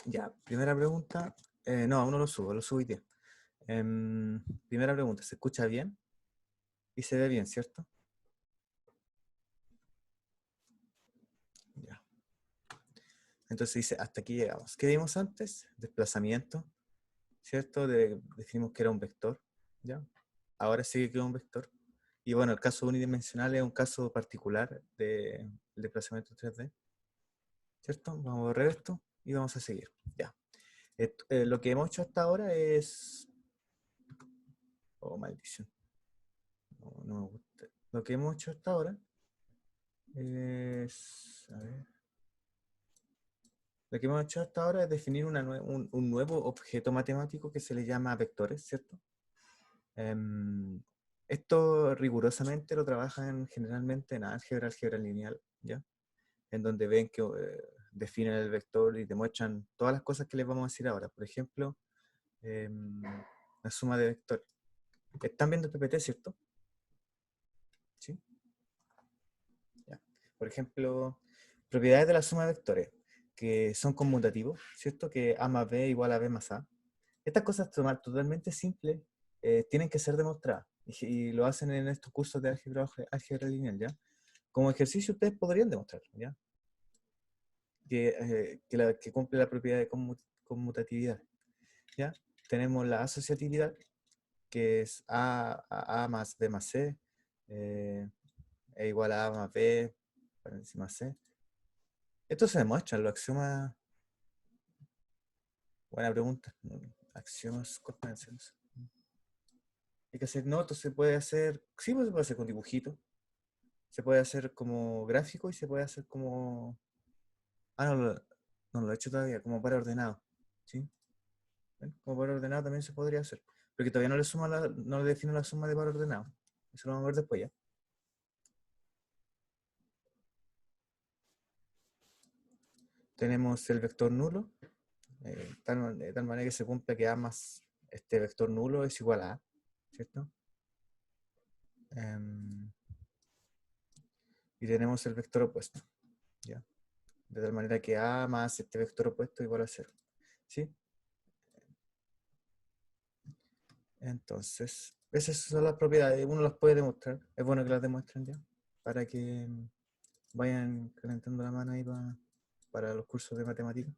Ya, primera pregunta. No, aún no lo subo hoy día. Primera pregunta, ¿se escucha bien? Y se ve bien, ¿cierto? Ya. Entonces dice, hasta aquí llegamos. ¿Qué vimos antes? Desplazamiento, ¿cierto? Definimos que era un vector, ¿ya? Ahora sí que es un vector. Y bueno, el caso unidimensional es un caso particular del desplazamiento 3D, ¿cierto? Vamos a borrar esto y vamos a seguir. Ya. Lo que hemos hecho hasta ahora es... Oh, maldición. No, no me gusta. Lo que hemos hecho hasta ahora es... A ver. Lo que hemos hecho hasta ahora es definir un nuevo objeto matemático que se le llama vectores, ¿cierto? Em, Esto rigurosamente lo trabajan generalmente en álgebra lineal, ¿ya? En donde ven que definen el vector y demuestran todas las cosas que les vamos a decir ahora. Por ejemplo, em, la suma de vectores. Están viendo el PPT, ¿cierto? Sí. Ya. Por ejemplo, propiedades de la suma de vectores, que son conmutativos, ¿cierto? Que A más B igual a B más A. Estas cosas totalmente simples tienen que ser demostradas. Y lo hacen en estos cursos de álgebra lineal, ¿ya? Como ejercicio ustedes podrían demostrar, ¿ya? Que cumple la propiedad de conmutatividad, ¿ya? Tenemos la asociatividad, que es A más B más C, e igual a más B, paréntesis más C. Esto se demuestra en los axiomas. Buena pregunta. Axiomas convencionales. Hay que hacer notas, se puede hacer. Sí, pues se puede hacer con dibujitos. Se puede hacer como gráfico y se puede hacer como. Ah, no lo he hecho todavía, como para ordenado. ¿Sí? ¿Ven? Como para ordenado también se podría hacer. Porque todavía no le defino la suma de par ordenado. Eso lo vamos a ver después ya. Tenemos el vector nulo, de tal manera que se cumpla que A más este vector nulo es igual a A, ¿cierto? Em, y tenemos el vector opuesto, ¿ya? De tal manera que A más este vector opuesto es igual a 0, ¿sí? Entonces, esas son las propiedades, uno las puede demostrar, es bueno que las demuestren ya, para que vayan calentando la mano ahí para los cursos de matemáticas.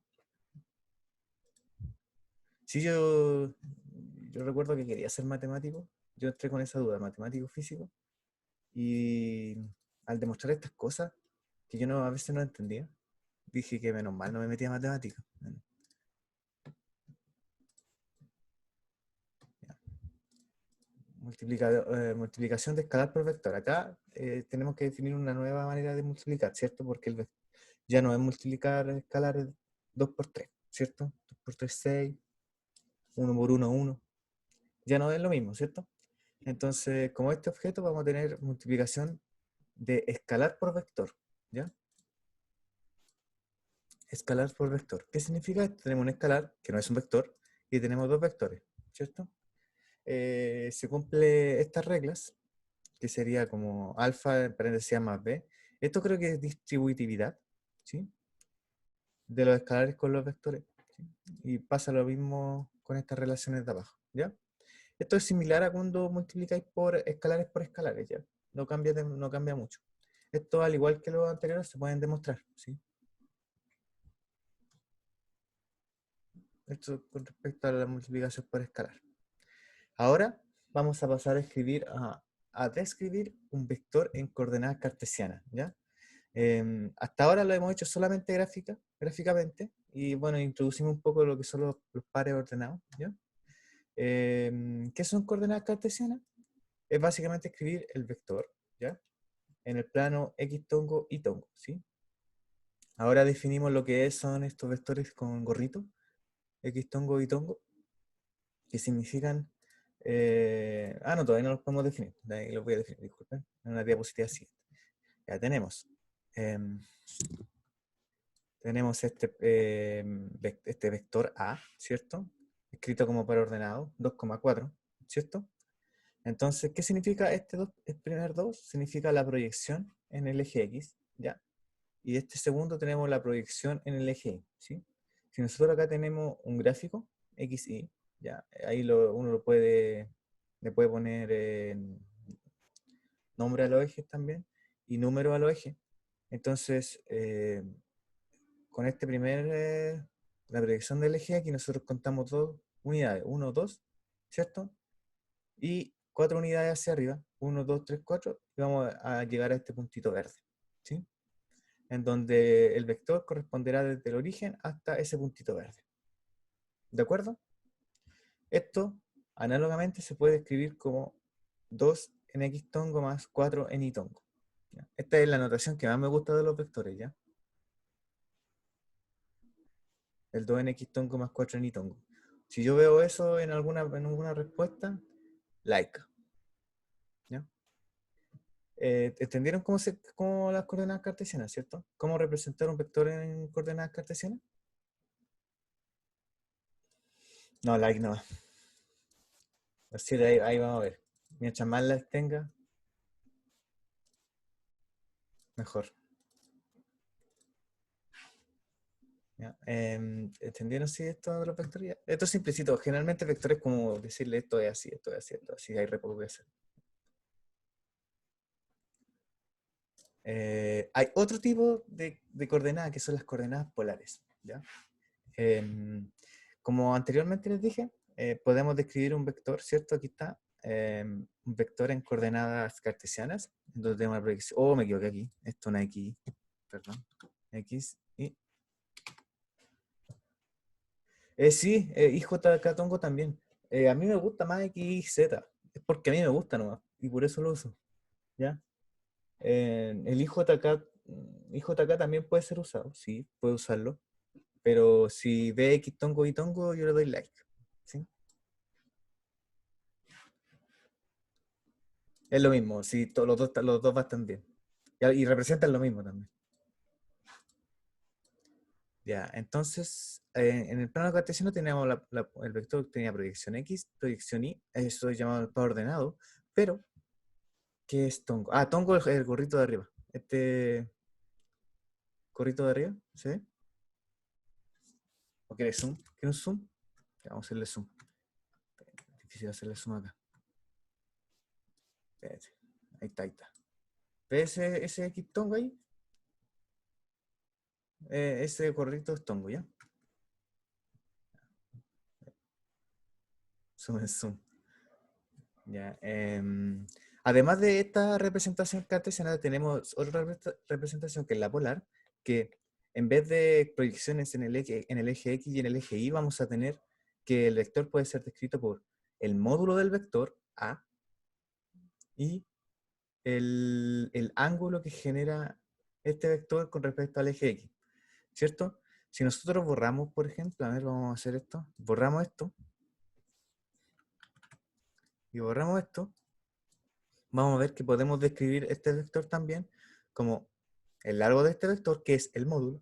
Sí, yo recuerdo que quería ser matemático, yo entré con esa duda, matemático físico, y al demostrar estas cosas, que yo a veces no entendía, dije que menos mal no me metía a matemáticas. Multiplicación de escalar por vector. Acá tenemos que definir una nueva manera de multiplicar, ¿cierto? Porque ya no es multiplicar escalar 2 por 3, ¿cierto? 2 por 3, 6, 1 por 1, 1. Ya no es lo mismo, ¿cierto? Entonces, como este objeto, vamos a tener multiplicación de escalar por vector, ¿ya? Escalar por vector. ¿Qué significa esto? Tenemos un escalar, que no es un vector, y tenemos dos vectores, ¿cierto? Se cumple estas reglas, que sería como alfa en paréntesis A más B. Esto creo que es distributividad, ¿sí? De los escalares con los vectores, ¿sí? Y pasa lo mismo con estas relaciones de abajo, ¿ya? Esto es similar a cuando multiplicáis por escalares, ¿ya? No cambia mucho. Esto, al igual que los anteriores, se pueden demostrar, ¿sí? Esto con respecto a la multiplicación por escalar. Ahora vamos a pasar a a describir un vector en coordenadas cartesianas, ¿ya? Hasta ahora lo hemos hecho solamente gráficamente, y bueno, introducimos un poco lo que son los pares ordenados, ¿ya? ¿Qué son coordenadas cartesianas? Es básicamente escribir el vector, ¿ya? En el plano X tongo y tongo, ¿sí? Ahora definimos lo que son estos vectores con gorrito, X tongo y tongo, que significan... no, todavía no los podemos definir, de ahí los voy a definir, disculpen, en una diapositiva siguiente. Ya tenemos... em, tenemos este vector A, ¿cierto? Escrito como par ordenado, 2,4, ¿cierto? Entonces, ¿qué significa el primer 2? Significa la proyección en el eje X, ¿ya? Y este segundo tenemos la proyección en el eje Y, ¿sí? Si nosotros acá tenemos un gráfico, X, Y, ya, ahí uno le puede poner nombre a los ejes también y número a los ejes. Entonces, con la proyección del eje, aquí nosotros contamos 2 unidades, 1, 2, ¿cierto? Y 4 unidades hacia arriba, 1, 2, 3, 4, y vamos a llegar a este puntito verde, ¿sí? En donde el vector corresponderá desde el origen hasta ese puntito verde. ¿De acuerdo? Esto, análogamente, se puede escribir como 2 en X tongo más 4 en Y tongo. ¿Ya? Esta es la notación que más me gusta de los vectores, ¿ya? El 2 en X tongo más 4 en Y tongo. Si yo veo eso en alguna respuesta, like. ¿Ya? ¿Entendieron cómo las coordenadas cartesianas, cierto? ¿Cómo representar un vector en coordenadas cartesianas? No, like no. Así que ahí vamos a ver. Mientras más likes tenga, mejor. ¿Ya? ¿Entendieron si esto de los vectores? Esto es simplecito. Generalmente vectores es como decirle esto es así, esto es así, esto es así. Hay re poco que hacer. Hay otro tipo de coordenadas que son las coordenadas polares. ¿Ya? Como anteriormente les dije, podemos describir un vector, ¿cierto? Aquí está. Un vector en coordenadas cartesianas. Entonces tengo una proyección. Oh, me equivoqué aquí. Esto es una X. Perdón. X y. Sí, IJK Tongo también. A mí me gusta más X y Z. Es porque a mí me gusta nomás. Y por eso lo uso. ¿Ya? El IJK también puede ser usado. Sí, puede usarlo. Pero si ve X tongo y tongo, yo le doy like. ¿Sí? Es lo mismo, sí, los dos bastan bien. Y representan lo mismo también. Ya, entonces, en el plano cartesiano teníamos el vector que tenía proyección X, proyección Y, eso es llamado el par ordenado, pero, ¿qué es tongo? Ah, tongo es el gorrito de arriba. Este gorrito de arriba, ¿sí? ¿O quieres zoom? ¿Quieres un zoom? Ya, vamos a hacerle zoom. Difícil hacerle zoom acá. Espérate. Ahí está, ahí está. ¿Ves ese X tongo ahí? Ese gorrito es tongo, ¿ya? Zoom en zoom. Ya, además de esta representación cartesiana, tenemos otra representación que es la polar, que en vez de proyecciones en el eje X y en el eje Y, vamos a tener que el vector puede ser descrito por el módulo del vector A y el ángulo que genera este vector con respecto al eje X, ¿cierto? Si nosotros borramos, por ejemplo, a ver, vamos a hacer esto, borramos esto y borramos esto, vamos a ver que podemos describir este vector también como el largo de este vector, que es el módulo,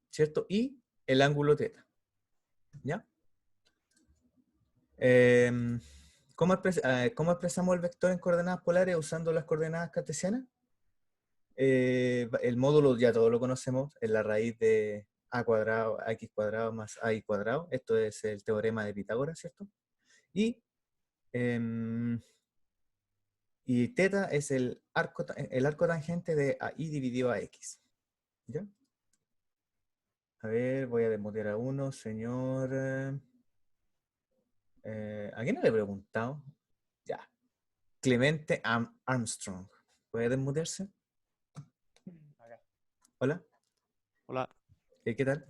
¿cierto? Y el ángulo θ, ¿ya? ¿Cómo expresamos el vector en coordenadas polares usando las coordenadas cartesianas? El módulo ya todos lo conocemos, es la raíz de a cuadrado, x cuadrado más ay cuadrado. Esto es el teorema de Pitágoras, ¿cierto? Y θ es el arco tangente de y dividido a x. ¿Ya? A ver, voy a desmutear a uno, señor. ¿A quién no le he preguntado? Ya. Clemente Armstrong. ¿Puede desmutearse? Acá. Hola. Hola, ¿Qué tal?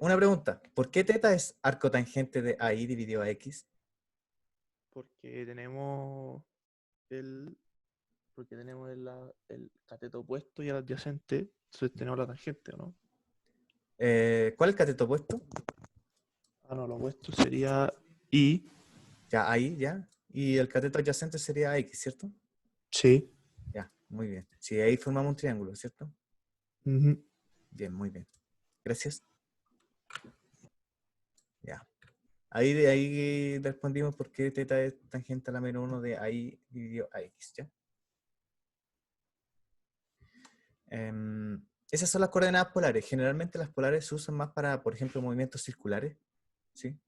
Una pregunta. ¿Por qué θ es arco tangente de y dividido a x? porque tenemos el, el cateto opuesto y el adyacente, entonces tenemos la tangente, ¿o no? ¿Cuál es el cateto opuesto? Ah, no, lo opuesto sería y, Ya, ahí, ya. Y el cateto adyacente sería x, ¿cierto? sí. Ya, muy bien. Sí, ahí formamos un triángulo, ¿cierto? Ujú. Bien, muy bien. Gracias. Ya. Ahí respondimos por qué θ es tangente a la menos 1 de y dividido a x, ¿ya? Esas son las coordenadas polares. Generalmente las polares se usan más para, por ejemplo, movimientos circulares. ¿Sí?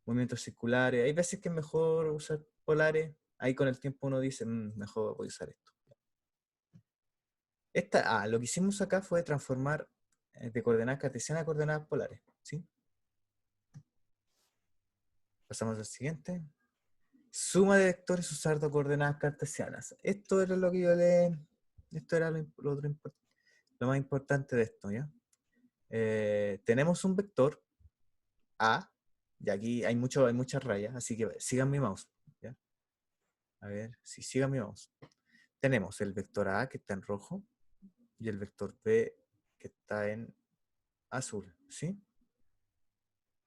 Movimientos circulares. Hay veces que es mejor usar polares. Ahí con el tiempo uno dice, mejor voy a usar esto. Lo que hicimos acá fue transformar de coordenadas cartesianas a coordenadas polares. ¿Sí? Pasamos al siguiente. Suma de vectores usando coordenadas cartesianas. Esto era lo que yo le... Esto era lo más importante de esto, ¿ya? Tenemos un vector A, y aquí hay muchas rayas, así que sigan mi mouse, ¿ya? A ver, si sigan mi mouse. Tenemos el vector A que está en rojo y el vector B que está en azul, ¿sí?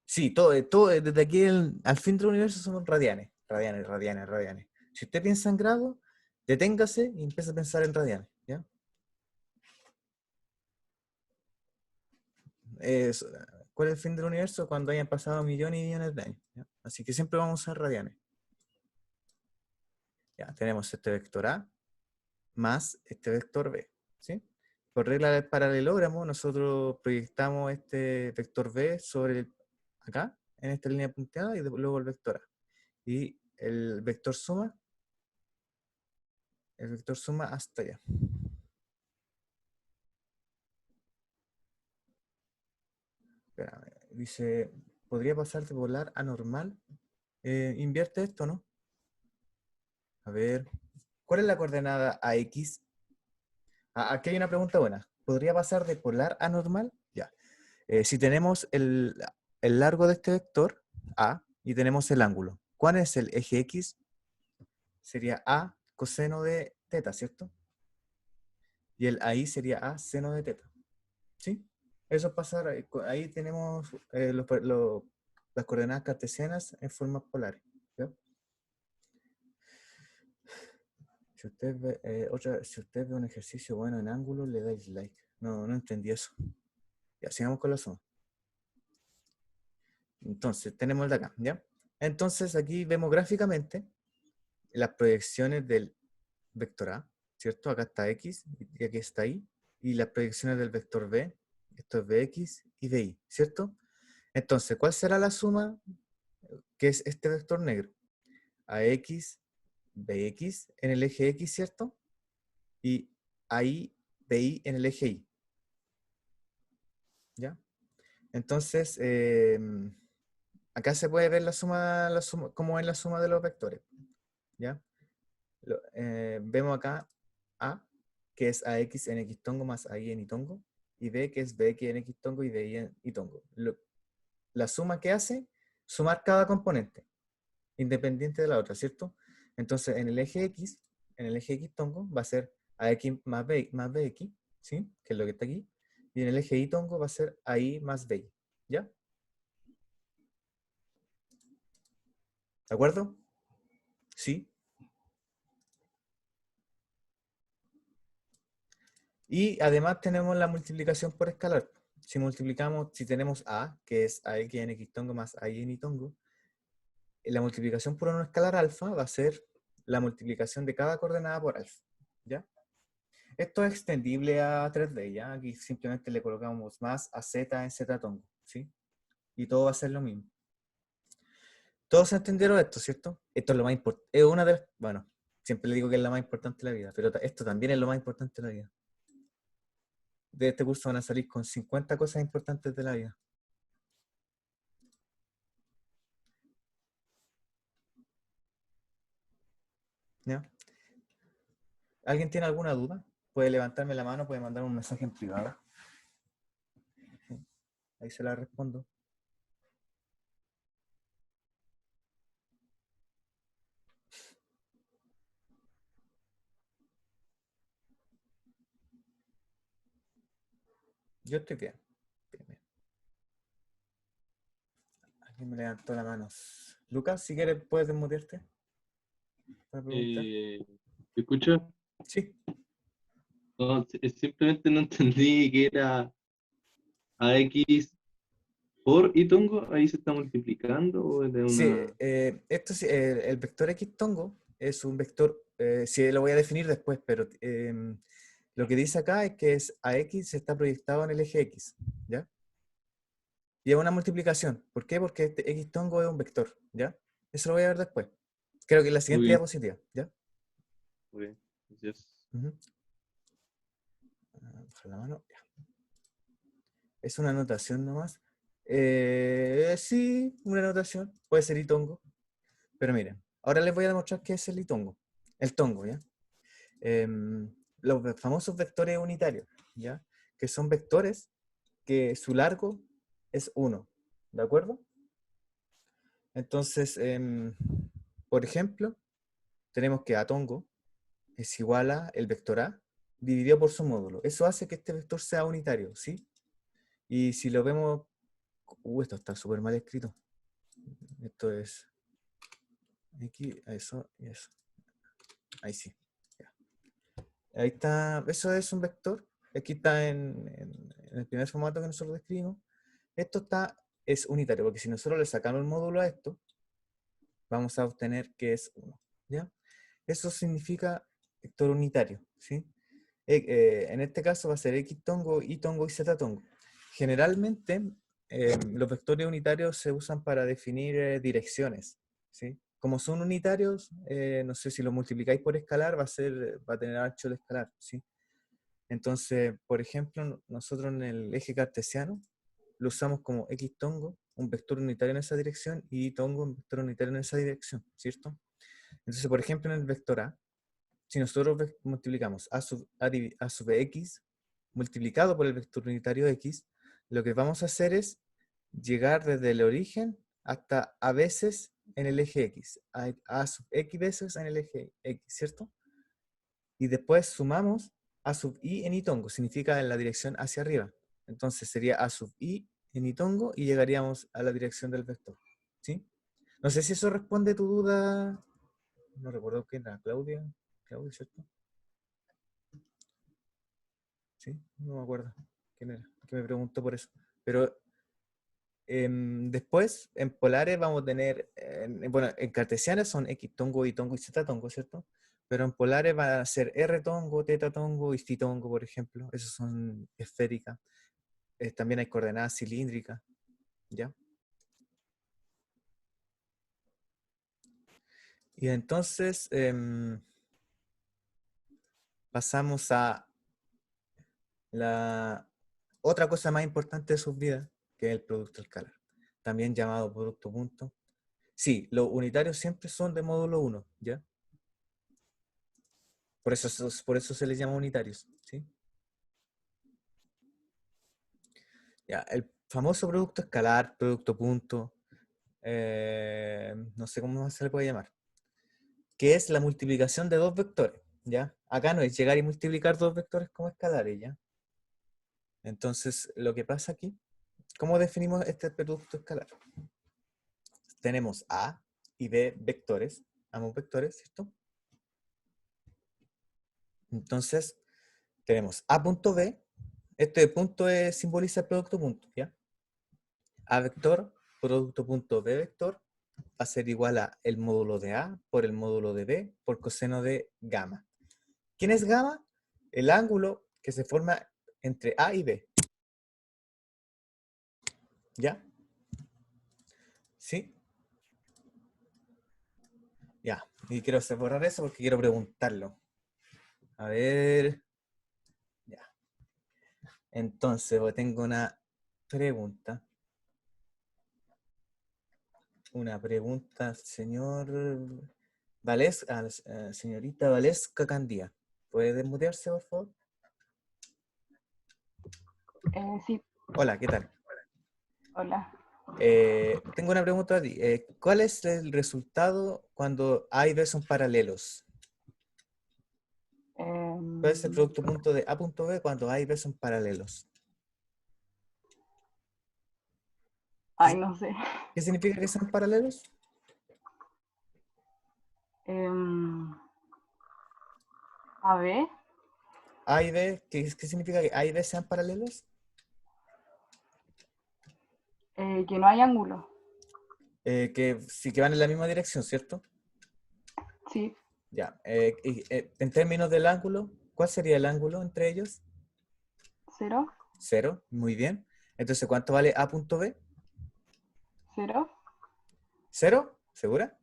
Sí, desde aquí al fin del universo son radianes, radianes, radianes, radianes. Si usted piensa en grados, deténgase y empieza a pensar en radianes, ¿ya? Es, ¿Cuál es el fin del universo? Cuando hayan pasado millones y millones de años, ¿ya? Así que siempre vamos a usar radianes. Ya, tenemos este vector A más este vector B, ¿sí? Por regla del paralelogramo, nosotros proyectamos este vector B sobre acá, en esta línea punteada, y luego el vector A. Y el vector suma hasta allá. Espérame, dice, ¿podría pasar de polar a normal? Invierte esto, ¿no? A ver, ¿cuál es la coordenada AX? Aquí hay una pregunta buena. ¿Podría pasar de polar a normal? Ya. Si tenemos el largo de este vector, A, y tenemos el ángulo, ¿cuál es el eje X? Sería A coseno de teta, ¿cierto? Y el ahí sería A seno de teta. ¿Sí? Eso es pasar, ahí tenemos las coordenadas cartesianas en formas polares. ¿Ya? Si usted ve un ejercicio bueno en ángulo, le dais like. No entendí eso. Ya, sigamos con la suma. Entonces, tenemos el de acá, ¿ya? Entonces, aquí vemos gráficamente las proyecciones del vector A, ¿cierto? Acá está X y aquí está Y. Y las proyecciones del vector B, esto es Bx y By, ¿cierto? Entonces, ¿cuál será la suma que es este vector negro? AX, Bx en el eje X, ¿cierto? Y AI, Bi en el eje Y. ¿Ya? Entonces, acá se puede ver la suma, cómo es la suma de los vectores. ¿Ya? Vemos acá A, que es AX en X tongo más AI en Y tongo, y B, que es BX en X tongo y BY en Y tongo. La suma que hace, sumar cada componente, independiente de la otra, ¿cierto? Entonces, en el eje X tongo, va a ser AX más BX, ¿sí? Que es lo que está aquí. Y en el eje Y tongo va a ser AI más BY, ¿ya? ¿De acuerdo? ¿Sí? Y además tenemos la multiplicación por escalar. Si tenemos A, que es AX en X tongo más AI en Y tongo, la multiplicación por un escalar alfa va a ser la multiplicación de cada coordenada por alfa, ¿ya? Esto es extendible a 3D, ¿ya? Aquí simplemente le colocamos más a Z en Z tongo, ¿sí? Y todo va a ser lo mismo. Todos entendieron esto, ¿cierto? Esto es lo más importante. Es una de las, bueno, siempre le digo que es la más importante de la vida, pero esto también es lo más importante de la vida. De este curso van a salir con 50 cosas importantes de la vida. ¿Ya? ¿Alguien tiene alguna duda? Puede levantarme la mano, puede mandar un mensaje en privado. Ahí se la respondo. Yo estoy bien. Bien. Alguien me levantó la mano. Lucas, si quieres, puedes desmutearte para preguntar. ¿Me escuchas? Sí. No, simplemente no entendí que era AX por y tongo, ahí se está multiplicando o es de Sí, una. el vector X tongo es un vector, sí lo voy a definir después, pero Lo que dice acá es que AX está proyectado en el eje X, ¿ya? Y es una multiplicación. ¿Por qué? Porque este X tongo es un vector, ¿ya? Eso lo voy a ver después. Creo que en la siguiente Ok. diapositiva, ¿ya? Ok, gracias. Ujú. Baja la mano, ya. Es una anotación nomás. Sí, una anotación. Puede ser itongo. Pero miren, ahora les voy a demostrar qué es el itongo. El tongo, ¿ya? Los famosos vectores unitarios, ¿ya? Que son vectores que su largo es 1, ¿de acuerdo? Entonces, por ejemplo, tenemos que atongo es igual a el vector A dividido por su módulo. Eso hace que este vector sea unitario, ¿sí? Y si lo vemos... esto está súper mal escrito. Esto es... X, eso y eso. Ahí sí. Ya. Ahí está. Eso es un vector. Aquí está en el primer formato que nosotros describimos. Esto es unitario, porque si nosotros le sacamos el módulo a esto, vamos a obtener que es 1. ¿Ya? Eso significa vector unitario, ¿sí? En este caso va a ser X tongo, Y tongo y Z tongo. Generalmente, los vectores unitarios se usan para definir direcciones, ¿sí? Como son unitarios, no sé, si lo multiplicáis por escalar, va a tener ancho de escalar, ¿sí? Entonces, por ejemplo, nosotros en el eje cartesiano lo usamos como X tongo, un vector unitario en esa dirección, y Y tongo, un vector unitario en esa dirección, ¿cierto? Entonces, por ejemplo, en el vector A, si nosotros multiplicamos a sub x multiplicado por el vector unitario x, lo que vamos a hacer es llegar desde el origen hasta a veces en el eje x, a sub x veces en el eje x, ¿cierto? Y después sumamos a sub i en itongo, significa en la dirección hacia arriba. Entonces sería a sub i en itongo y llegaríamos a la dirección del vector, ¿sí? No sé si eso responde a tu duda. No recuerdo quién era, Claudia, ¿cierto? Sí, no me acuerdo quién era, que me preguntó por eso. Pero después, en polares vamos a tener, bueno, en cartesianas son X tongo, Y tongo y Z tongo, ¿cierto? Pero en polares va a ser R tongo, teta tongo y phi tongo, por ejemplo. Esos son esféricas. También hay coordenadas cilíndricas, ¿ya? Y entonces pasamos a la otra cosa más importante de sus vidas, que es el producto escalar, también llamado producto punto. Sí, los unitarios siempre son de módulo 1, ¿ya? Por eso se les llama unitarios, ¿sí? Ya, el famoso producto escalar, producto punto, no sé cómo más se le puede llamar, que es la multiplicación de dos vectores, ¿ya? Acá no es llegar y multiplicar dos vectores como escalares, ¿ya? Entonces, lo que pasa aquí, ¿cómo definimos este producto escalar? Tenemos A y B vectores, ambos vectores, ¿cierto? Entonces, tenemos A punto B, este punto simboliza el producto punto, ¿ya? A vector, producto punto B vector, va a ser igual a el módulo de A por el módulo de B por coseno de gamma. ¿Quién es gamma? El ángulo que se forma entre A y B. ¿Ya? ¿Sí? Ya. Y quiero borrar eso porque quiero preguntarlo. A ver. Ya. Entonces, tengo una pregunta. Una pregunta, señor señorita Valesca Candía. ¿Puede desmutearse, por favor? Sí, Hola, ¿qué tal? hola. Tengo una pregunta a ti. ¿Cuál es el resultado cuando A y B son paralelos? ¿Cuál es el producto punto de A punto B cuando A y B son paralelos? Ay, no sé. ¿Qué significa que sean paralelos? A ver, A y B, ¿qué significa que A y B sean paralelos? que no hay ángulo. Que sí que van en la misma dirección, ¿cierto? Sí, Ya. En términos del ángulo, ¿cuál sería el ángulo entre ellos? 0, 0, muy bien. Entonces, ¿cuánto vale A punto B? 0, 0, ¿segura?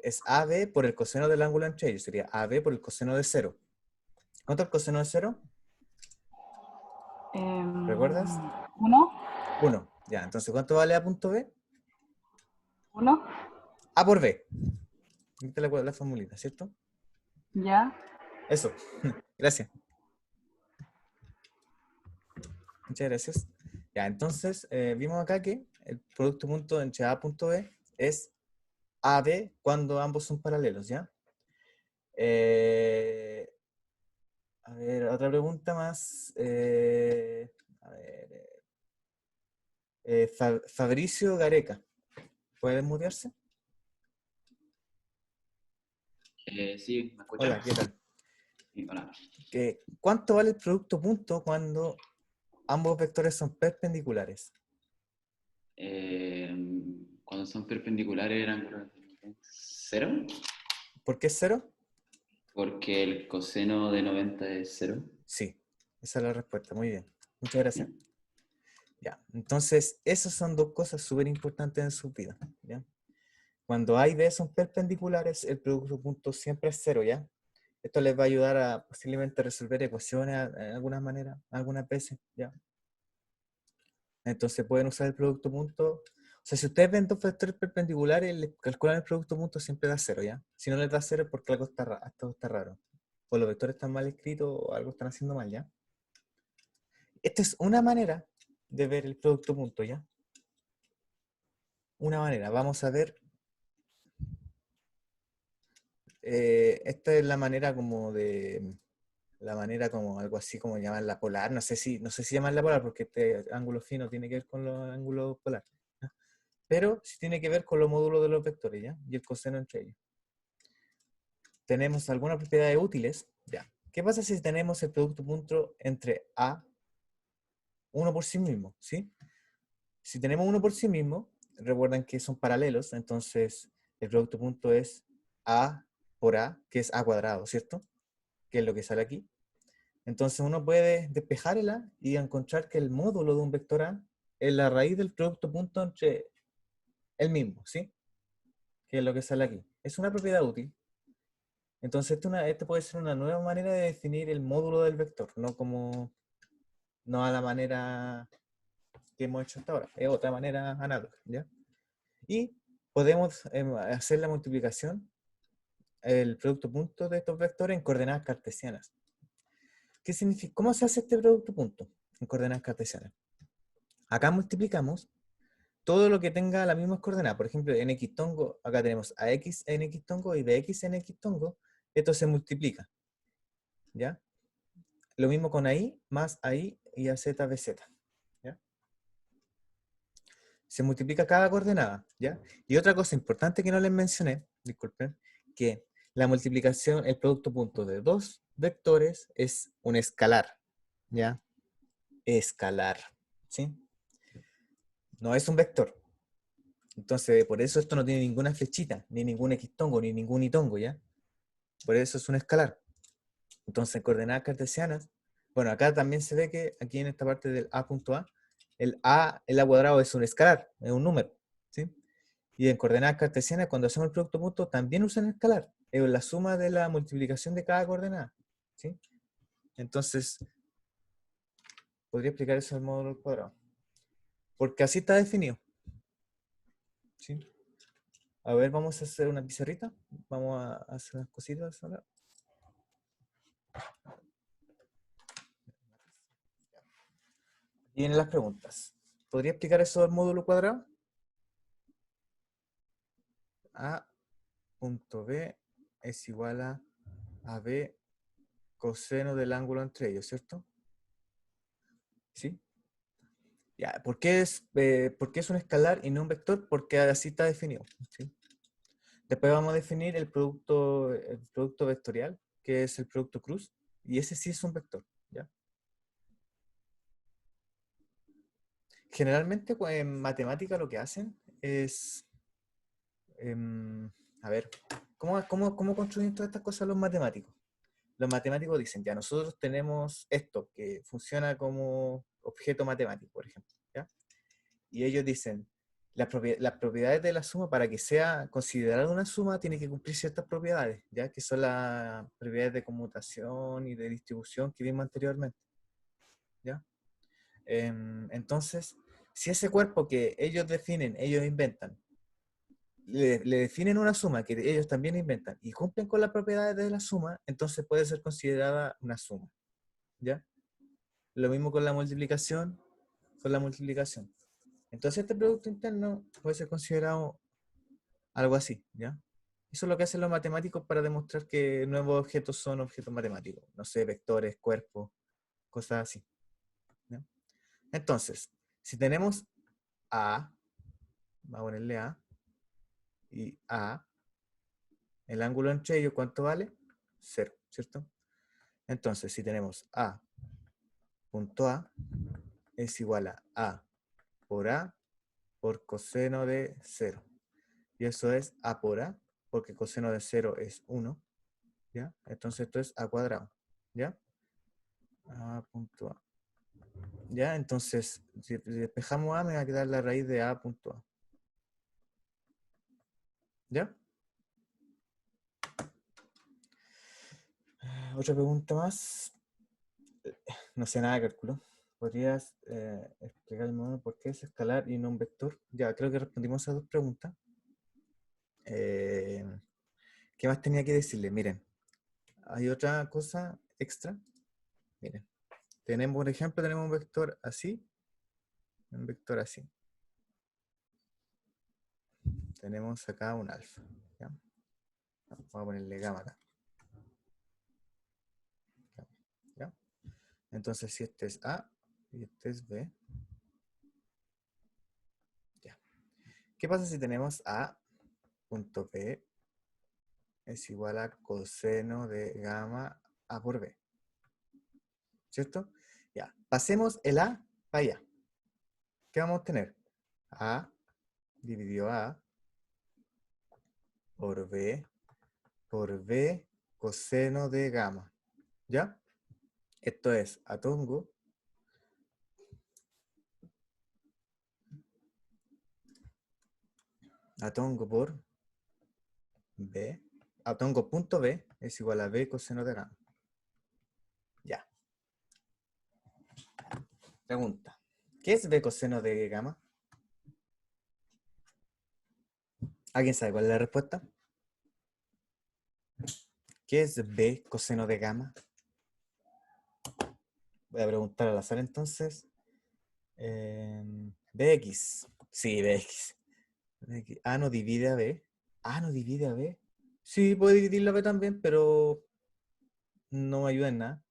Es AB por el coseno del ángulo entre ellos. Sería AB por el coseno de 0. ¿Cuánto es el coseno de 0? ¿Recuerdas? 1, 1. Ya, entonces, ¿cuánto vale A punto B? 1, A por B. Viste la formulita, ¿cierto? ya, Eso. Gracias. Muchas gracias. Ya, entonces, vimos acá que el producto punto entre A punto B es AB cuando ambos son paralelos, ¿ya? A ver, otra pregunta más. A ver, Fabricio Gareca, ¿puede mutearse? Sí, ¿me Hola, escuchan? ¿qué tal? Sí, hola. ¿Cuánto vale el producto punto cuando ambos vectores son perpendiculares? Cuando son perpendiculares eran 0, ¿Por qué es 0? porque el coseno de 90 es 0. Sí, esa es la respuesta. Muy bien. Muchas gracias. Ya, entonces, esas son dos cosas súper importantes en su vida, ¿ya? Cuando A y B son perpendiculares, el producto punto siempre es 0, ¿ya? Esto les va a ayudar a posiblemente resolver ecuaciones en algunas maneras, algunas veces, ¿ya? Entonces pueden usar el producto punto. O sea, si ustedes ven dos vectores perpendiculares, les calculan el producto punto, siempre da 0, ¿ya? Si no les da 0 es porque algo está raro. O los vectores están mal escritos o algo están haciendo mal, ¿ya? Esta es una manera de ver el producto punto, ¿ya? Una manera. Vamos a ver. Esta es la manera como de... La manera como algo así como llamarla polar. No sé si llamarla polar porque este ángulo fino tiene que ver con los ángulos polares. ¿Ya? Pero sí tiene que ver con los módulos de los vectores, ¿ya? Y el coseno entre ellos. Tenemos algunas propiedades útiles, ¿ya? ¿Qué pasa si tenemos el producto punto entre A, uno por sí mismo, ¿sí? Si tenemos uno por sí mismo, recuerden que son paralelos, entonces el producto punto es A por A, que es A cuadrado, ¿cierto? Que es lo que sale aquí. Entonces uno puede despejar el A y encontrar que el módulo de un vector A es la raíz del producto punto entre el mismo, ¿sí? Que es lo que sale aquí. Es una propiedad útil. Entonces esta puede ser una nueva manera de definir el módulo del vector, no a la manera que hemos hecho hasta ahora, es otra manera análoga, ¿ya? Y podemos hacer la multiplicación, el producto punto de estos vectores en coordenadas cartesianas. ¿Qué significa? ¿Cómo se hace este producto punto en coordenadas cartesianas? Acá multiplicamos todo lo que tenga las mismas coordenadas. Por ejemplo, en x tongo, acá tenemos a x en x tongo y bx en x tongo. Esto se multiplica, ¿ya? Lo mismo con AI más AI y a z bz, ¿ya? Se multiplica cada coordenada, ¿ya? Y otra cosa importante que no les mencioné, disculpen, que la multiplicación, el producto punto de dos vectores es un escalar, ¿ya? Escalar, ¿sí? No es un vector. Entonces, por eso esto no tiene ninguna flechita, ni ningún x-tongo, ni ningún y-tongo, ¿ya? Por eso es un escalar. Entonces, en coordenadas cartesianas, bueno, acá también se ve que aquí en esta parte del a punto A, el a cuadrado es un escalar, es un número, ¿sí? Y en coordenadas cartesianas, cuando hacemos el producto punto, también usan escalar. Es la suma de la multiplicación de cada coordenada, ¿sí? Entonces, podría explicar eso al módulo al cuadrado. Porque así está definido, ¿sí? A ver, vamos a hacer una pizarrita. Vamos a hacer unas cositas ahora. Y vienen las preguntas. ¿Podría explicar eso del módulo cuadrado? A punto B es igual a B coseno del ángulo entre ellos, ¿cierto? ¿Sí? Ya, por qué es un escalar y no un vector? Porque así está definido, ¿sí? Después vamos a definir el producto vectorial, que es el producto cruz, y ese sí es un vector, ¿ya? Generalmente en matemática lo que hacen es, a ver, ¿cómo construyen todas estas cosas los matemáticos? los matemáticos dicen, ya nosotros tenemos esto que funciona como objeto matemático, por ejemplo, ¿ya? Y ellos dicen, las propiedades de la suma, para que sea considerada una suma, tiene que cumplir ciertas propiedades, ¿ya? Que son las propiedades de conmutación y de distribución que vimos anteriormente, ¿ya? Entonces, si ese cuerpo que ellos definen, ellos inventan, le definen una suma que ellos también inventan y cumplen con las propiedades de la suma, entonces puede ser considerada una suma, ¿ya? Lo mismo con la multiplicación, Entonces este producto interno puede ser considerado algo así, ¿ya? Eso es lo que hacen los matemáticos para demostrar que nuevos objetos son objetos matemáticos. No sé, vectores, cuerpos, cosas así, ¿ya? Entonces, si tenemos A, vamos a ponerle A, y A, el ángulo entre ellos, ¿cuánto vale? 0, ¿cierto? Entonces, si tenemos A punto A es igual a por coseno de 0. Y eso es A por A, porque coseno de 0 es 1, ¿ya? Entonces esto es A cuadrado, ¿ya? A punto A. ¿Ya? Entonces, si despejamos A, me va a quedar la raíz de A punto A. ¿Ya? Otra pregunta más. No sé nada de cálculo. ¿Podrías explicarme por qué es escalar y no un vector? Ya, creo que respondimos a esas dos preguntas. ¿Qué más tenía que decirle? Miren, hay otra cosa extra. Miren, tenemos, por ejemplo, tenemos un vector así, un vector así. Tenemos acá un alfa, ¿ya? Vamos a ponerle gamma acá. ¿Ya? Entonces, si este es A y este es B, ya. ¿Qué pasa si tenemos A punto B es igual a coseno de gamma A por B? ¿Cierto? Ya. Pasemos el A para allá. ¿Qué vamos a obtener? A dividido A por B coseno de gamma. ¿Ya? Esto es atongo por B, atongo punto B es igual a B coseno de gamma. Ya. Pregunta. ¿Qué es B coseno de gamma? ¿Alguien sabe cuál es la respuesta? ¿Qué es B coseno de gamma? Voy a preguntar al azar entonces. BX. Sí, BX. A no divide a B. A no divide a B. Sí, puede dividir la B también, pero no me ayuda en nada.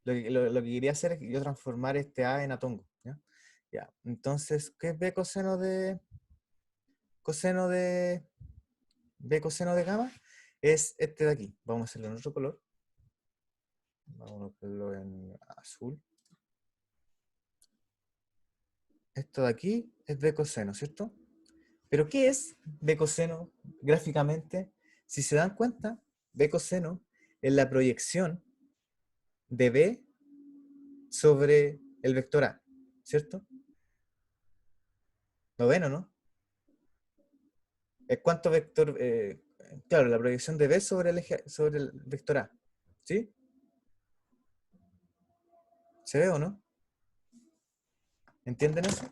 Lo que quería hacer es yo transformar este A en atongo. ¿Ya? Ya. Entonces, ¿qué es B coseno de B coseno de gamma? Es este de aquí. Vamos a hacerlo en otro color. Vamos a ponerlo en azul. Esto de aquí es B coseno, ¿cierto? Pero ¿qué es B coseno gráficamente? Si se dan cuenta, B coseno es la proyección de B sobre el vector A, ¿cierto? ¿Lo ven o no? Es cuánto vector, claro, la proyección de B sobre sobre el vector A, ¿sí? ¿Se ve o no? ¿Entienden eso?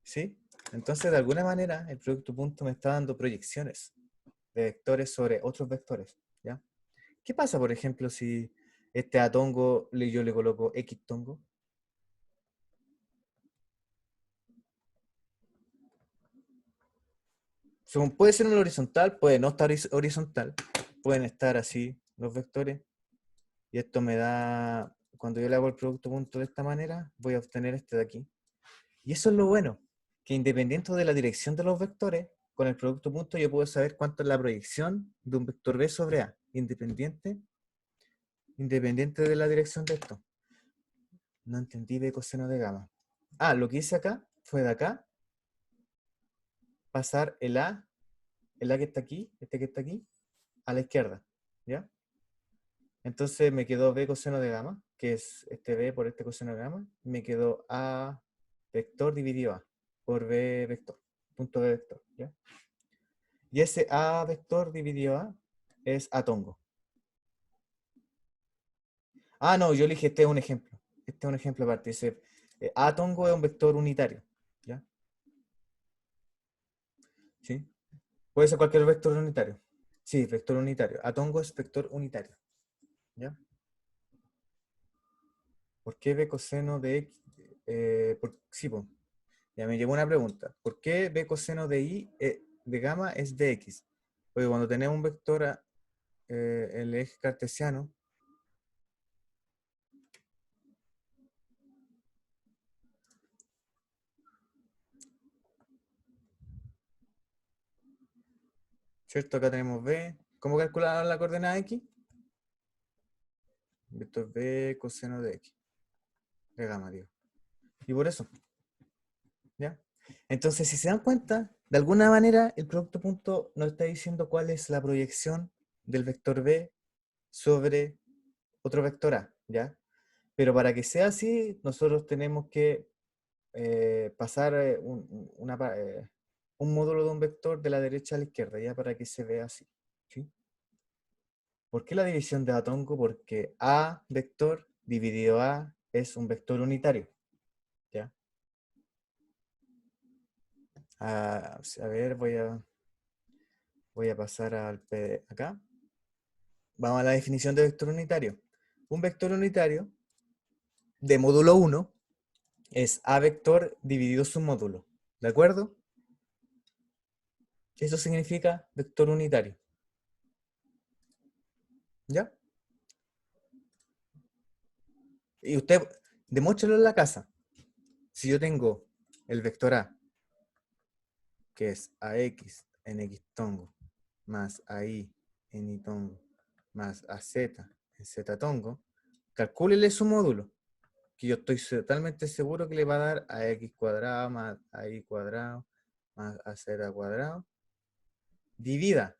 ¿Sí? Entonces, de alguna manera, el producto punto me está dando proyecciones de vectores sobre otros vectores, ¿ya? ¿Qué pasa, por ejemplo, si este a tongo yo le coloco X tongo? Puede ser un horizontal, puede no estar horizontal, pueden estar así los vectores, y esto me da, cuando yo le hago el producto punto de esta manera, voy a obtener este de aquí. Y eso es lo bueno, que independiente de la dirección de los vectores, con el producto punto yo puedo saber cuánto es la proyección de un vector B sobre A, independiente de la dirección de esto. No entendí B coseno de gamma. Ah, lo que hice acá fue de acá pasar el A que está aquí, este que está aquí, a la izquierda, ¿ya? Entonces me quedó b coseno de gamma, que es este b por este coseno de gamma. Me quedó a vector dividido a por b vector, punto b vector, ¿ya? Y ese a vector dividido a es a tongo. Ah, no, yo le dije, este es un ejemplo. Este es un ejemplo aparte. Dice, a tongo es un vector unitario, ¿ya? ¿Sí? Puede ser cualquier vector unitario. Sí, vector unitario. A tongo es vector unitario, ¿ya? ¿Por qué b coseno de x? Sí, po. Ya me llegó una pregunta. ¿Por qué b coseno de y de gamma es de x? Porque cuando tenemos un vector el eje cartesiano, ¿cierto? Acá tenemos b. ¿Cómo calcular la coordenada x? Vector b coseno de x. De gamma, digo. Y por eso, ¿ya? Entonces, si se dan cuenta, de alguna manera el producto punto nos está diciendo cuál es la proyección del vector b sobre otro vector a, ¿ya? Pero para que sea así, nosotros tenemos que pasar un módulo de un vector de la derecha a la izquierda, ¿ya? Para que se vea así, ¿sí? ¿Por qué la división de Atongo? Porque a vector dividido a es un vector unitario, ¿ya? A ver, voy a pasar acá. Vamos a la definición de vector unitario. Un vector unitario de módulo 1 es a vector dividido su módulo. ¿De acuerdo? Eso significa vector unitario. ¿Ya? Y usted demuéstralo en la casa. Si yo tengo el vector A, que es AX en X tongo, más AI en Y tongo, más AZ en Z tongo, calcúlele su módulo, que yo estoy totalmente seguro que le va a dar a X cuadrado más AI cuadrado más AZ cuadrado, divida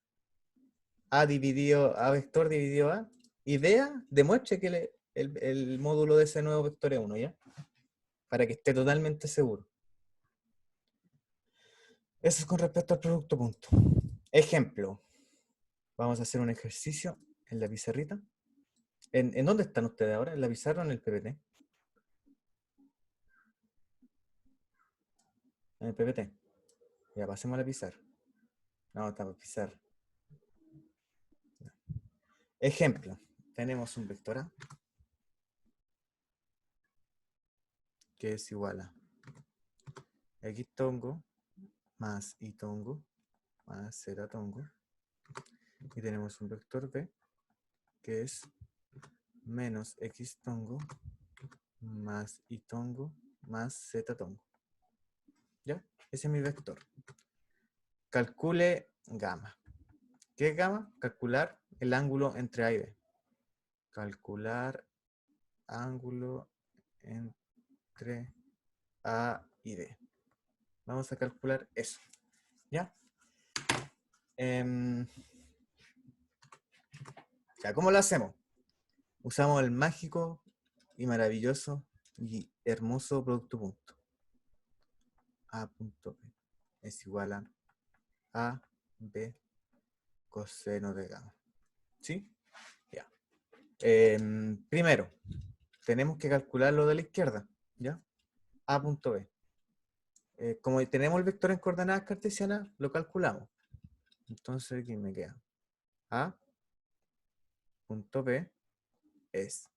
A vector dividido A, y vea, demuestre que el módulo de ese nuevo vector es 1, ¿ya? Para que esté totalmente seguro. Eso es con respecto al producto punto. Ejemplo. Vamos a hacer un ejercicio en la pizarrita. ¿En dónde están ustedes ahora? ¿En la pizarra o en el PPT? En el PPT. Ya, pasemos a la pizarra. No, estamos en pizarra. Ejemplo. Tenemos un vector A que es igual a X tongo más Y tongo más Z tongo. Y tenemos un vector B que es menos X tongo más Y tongo más Z tongo. ¿Ya? Ese es mi vector. Calcule gamma. ¿Qué es gamma? Calcular el ángulo entre A y B. Calcular ángulo entre A y B. Vamos a calcular eso. ¿Ya? Ya, ¿cómo lo hacemos? Usamos el mágico y maravilloso y hermoso producto punto. A punto B es igual a B coseno de gamma. ¿Sí? Ya. Primero, tenemos que calcular lo de la izquierda. ¿Ya? A punto B. Como tenemos el vector en coordenadas cartesianas, lo calculamos. Entonces aquí me queda A punto B es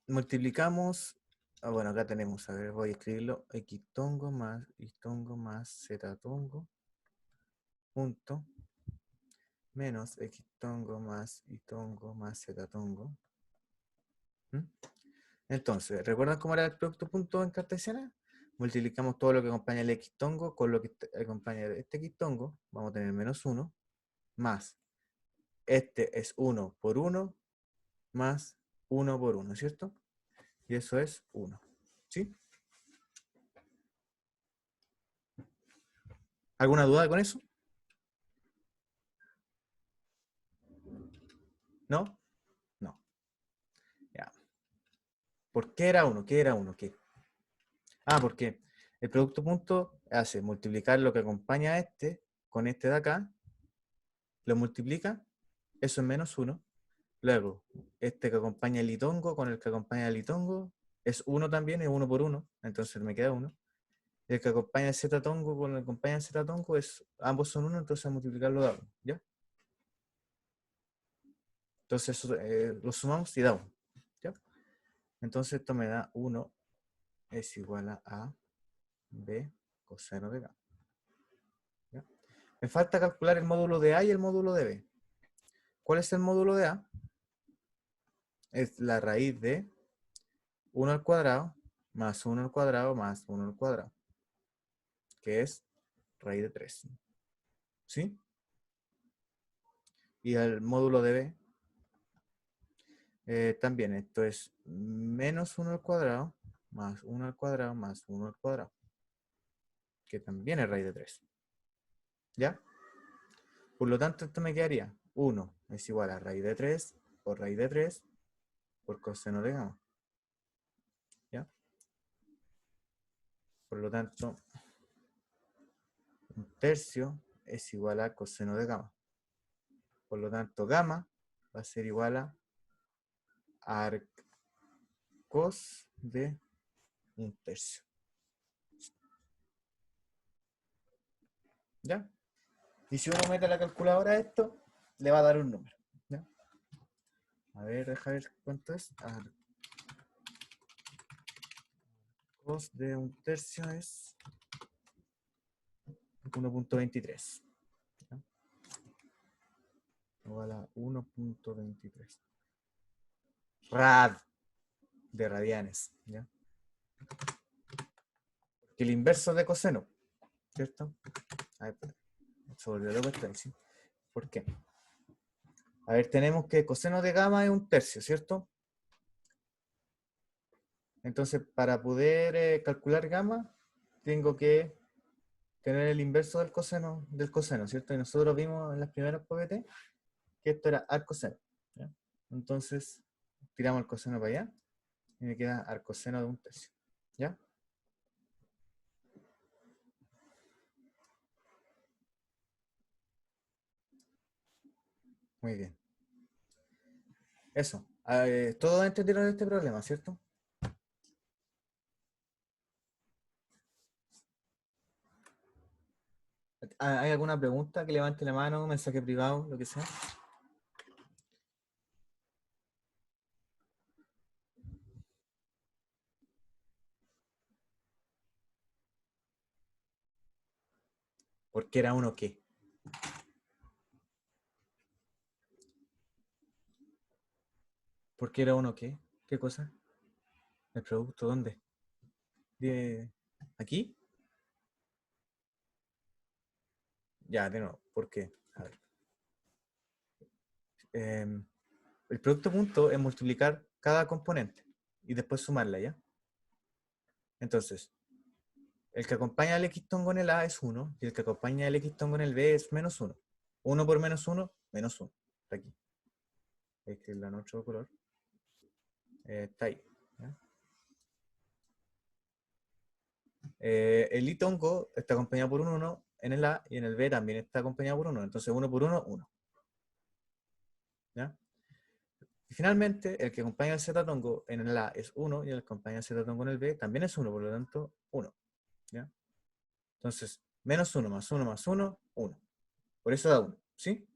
multiplicamos, bueno, acá tenemos, a ver, voy a escribirlo, X tongo más Y tongo más Z tongo punto menos X tongo más Y tongo más Z tongo. Entonces, ¿recuerdan cómo era el producto punto en cartesiana? Multiplicamos todo lo que acompaña el X tongo con lo que acompaña este X tongo, vamos a tener menos 1, más este es 1 por 1, más 1 por 1, ¿cierto? Y eso es 1, ¿sí? ¿Alguna duda con eso? ¿No? No. Ya. ¿Por qué era 1? ¿Qué era 1? ¿Qué? Ah, porque el producto punto hace multiplicar lo que acompaña a este con este de acá, lo multiplica, eso es menos 1. Luego, este que acompaña el litongo con el que acompaña el litongo es 1 también, es 1 por 1, entonces me queda 1. El que acompaña el z-tongo con el que acompaña el z-tongo ambos son 1, entonces a multiplicarlo da 1, ¿ya? Entonces eso, lo sumamos y da 1, ¿ya? Entonces esto me da 1 es igual a b coseno de gamma. ¿Ya? Me falta calcular el módulo de A y el módulo de B. ¿Cuál es el módulo de A? Es la raíz de 1 al cuadrado más 1 al cuadrado más 1 al cuadrado, que es raíz de 3. ¿Sí? Y el módulo de B, también esto es menos 1 al cuadrado más 1 al cuadrado más 1 al cuadrado, que también es raíz de 3. ¿Ya? Por lo tanto, esto me quedaría 1 es igual a raíz de 3 por raíz de 3 por coseno de gamma. ¿Ya? Por lo tanto, 1/3 es igual a coseno de gamma. Por lo tanto, gamma va a ser igual a arc cos de 1/3. ¿Ya? Y si uno mete a la calculadora esto, le va a dar un número. ¿Ya? A ver, deja ver cuánto es. Arc cos de 1/3 es 1.23. ¿Ya? Igual a 1.23. Rad de radianes. ¿Ya? Que el inverso de coseno, ¿cierto? A ver, se volvió loco esto, ¿sí? ¿Por qué? A ver, tenemos que coseno de gamma es 1/3, ¿cierto? Entonces, para poder calcular gamma, tengo que tener el inverso del coseno, ¿cierto? Y nosotros vimos en las primeras PPT que esto era arcoseno. ¿Ya? Entonces, tiramos el coseno para allá y me queda arcoseno de 1/3. ¿Ya? Muy bien. Eso. Todos entendieron este problema, ¿cierto? ¿Hay alguna pregunta? Que levante la mano, mensaje privado, lo que sea. ¿Por qué era uno qué? ¿Por qué era uno qué? ¿Qué cosa? ¿El producto dónde? ¿Aquí? Ya, de nuevo. ¿Por qué? A ver. El producto punto es multiplicar cada componente y después sumarla, ¿ya? Entonces, el que acompaña al X-tongo en el A es 1 y el que acompaña al X-tongo en el B es menos 1. 1 por menos 1, menos 1. Está aquí. Voy a escribirlo en otro color. Está ahí. ¿Ya? El I-tongo está acompañado por un 1 en el A y en el B también está acompañado por 1. Entonces 1 por 1, 1. ¿Ya? Y finalmente, el que acompaña al Z-tongo en el A es 1 y el que acompaña al Z-tongo en el B también es 1, por lo tanto, 1. ¿Ya? Entonces, menos 1 más 1 más 1, 1. Por eso da 1, ¿sí?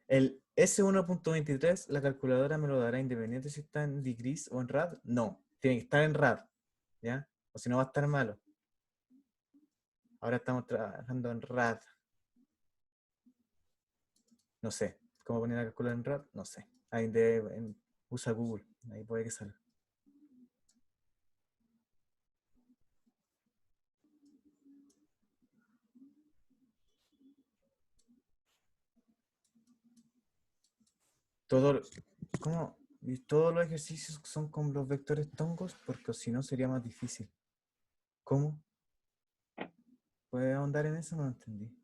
El S1.23, la calculadora me lo dará independiente si está en degrees o en rad. No, tiene que estar en rad, ¿ya? O si no va a estar malo. Ahora estamos trabajando en rad. No sé. ¿Cómo poner la calculadora en rad? No sé. Usa Google. Ahí puede que salga. ¿Cómo? Y todos los ejercicios son con los vectores tongos, porque si no sería más difícil. ¿Cómo? ¿Puedes ahondar en eso? No lo entendí.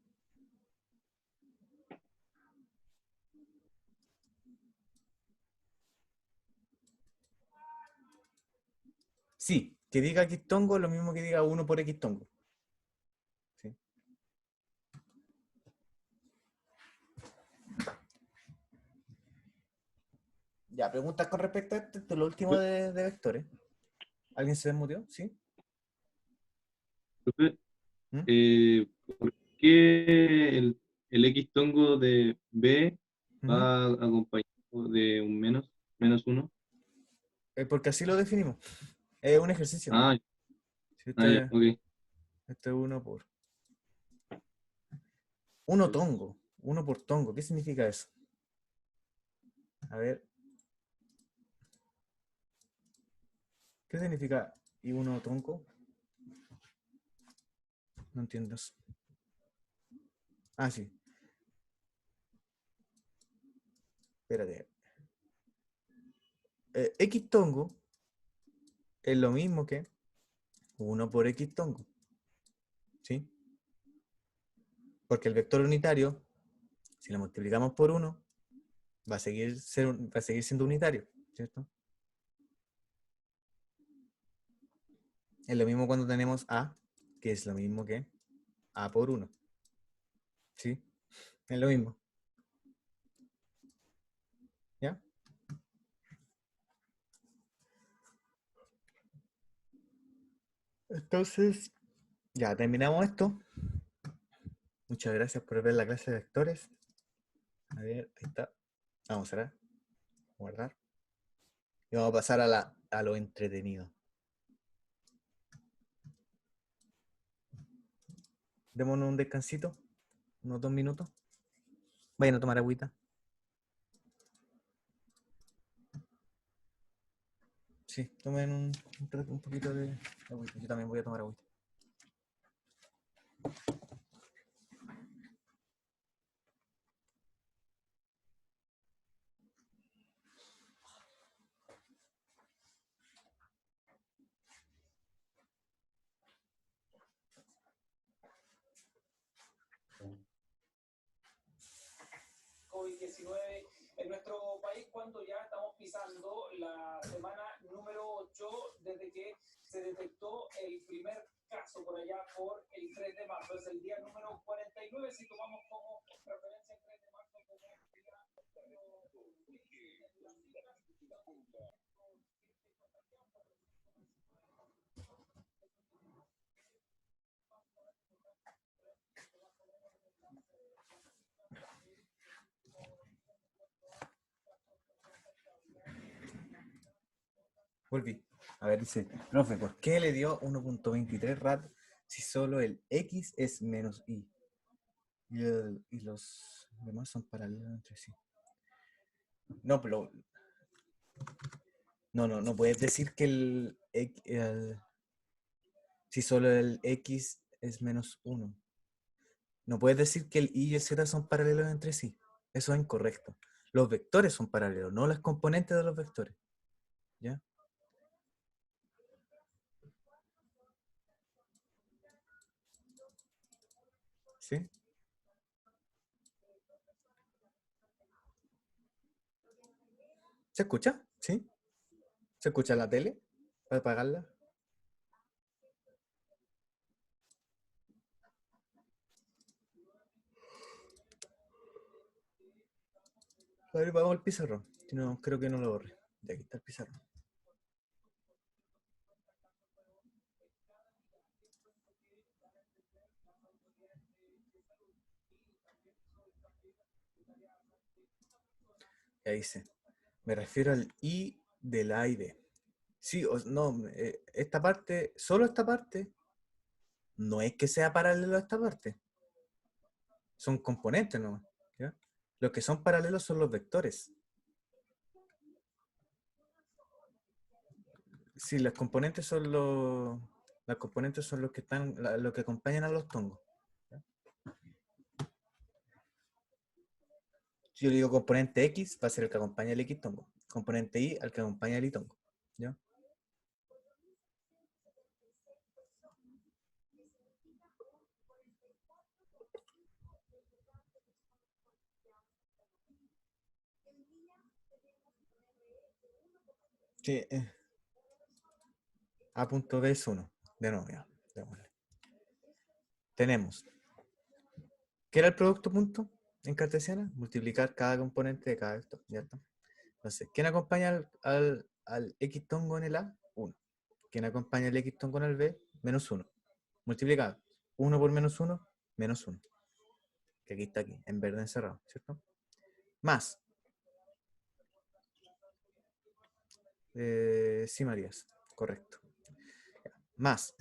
Sí, que diga X tongo es lo mismo que diga 1 por X tongo. Sí. Ya, preguntas con respecto a esto es lo último de vectores. ¿Alguien se desmuteó? ¿Sí? Profe, ¿Mm? ¿por qué el X tongo de B Ujú. va acompañado de un menos uno? Porque así lo definimos. Es un ejercicio. Ah, Sí, ya, ok. este es 1 por... 1 tongo. 1 por tongo. ¿Qué significa eso? A ver. ¿Qué significa y 1 tongo? No entiendo eso. Ah, sí. Espérate. X tongo es lo mismo que 1 por X tongo. ¿Sí? Porque el vector unitario, si lo multiplicamos por 1, va a seguir siendo unitario, ¿cierto? Es lo mismo cuando tenemos A, que es lo mismo que A por 1. ¿Sí? Es lo mismo. ¿Ya? Entonces, ya terminamos esto. Muchas gracias por ver la clase de vectores. A ver, ahí está. Vamos a cerrar. Guardar. Y vamos a pasar a lo entretenido. Démonos un descansito. Unos 2 minutos. Vayan a tomar agüita. Sí, tomen un poquito de agüita. Yo también voy a tomar agüita. COVID-19 en nuestro país cuando ya estamos pisando la semana número 8 desde que se detectó el primer caso por allá por el 3 de marzo. Es el día número 49 si tomamos como referencia el 3 de marzo como Volví. A ver, dice, profe, ¿por qué le dio 1.23 rad si solo el X es menos Y? Y los demás son paralelos entre sí. No, pero... No puedes decir que si solo el X es menos 1. No puedes decir que el Y y el Z son paralelos entre sí. Eso es incorrecto. Los vectores son paralelos, no las componentes de los vectores. ¿Ya? ¿Sí? ¿Se escucha? ¿Sí? ¿Se escucha la tele? ¿Para apagarla? A ver, vamos al pizarrón. Si no, creo que no lo borré. De aquí está el pizarrón. Y ahí dice, me refiero al I del A y B. Sí, no, esta parte, solo esta parte, no es que sea paralelo a esta parte. Son componentes nomás. ¿Ya? Los que son paralelos son los vectores. Sí, las componentes son los que están, los que acompañan a los tongos. ¿Ya? Si yo le digo componente X, va a ser el que acompaña al X tongo. Componente Y, al que acompaña al Y tongo. ¿Ya? Sí, A punto B es 1. De nuevo, ya. Démosle. Tenemos. ¿Qué era el producto punto en cartesiana? Multiplicar cada componente de cada vector. ¿Ya está? Entonces, ¿quién acompaña al X tongo en el A? 1. ¿Quién acompaña al X tongo en el B? Menos 1. Multiplicado. 1 por menos 1, menos 1. Que aquí está aquí, en verde encerrado, ¿cierto? Más. Sí, Marías. Correcto. Más.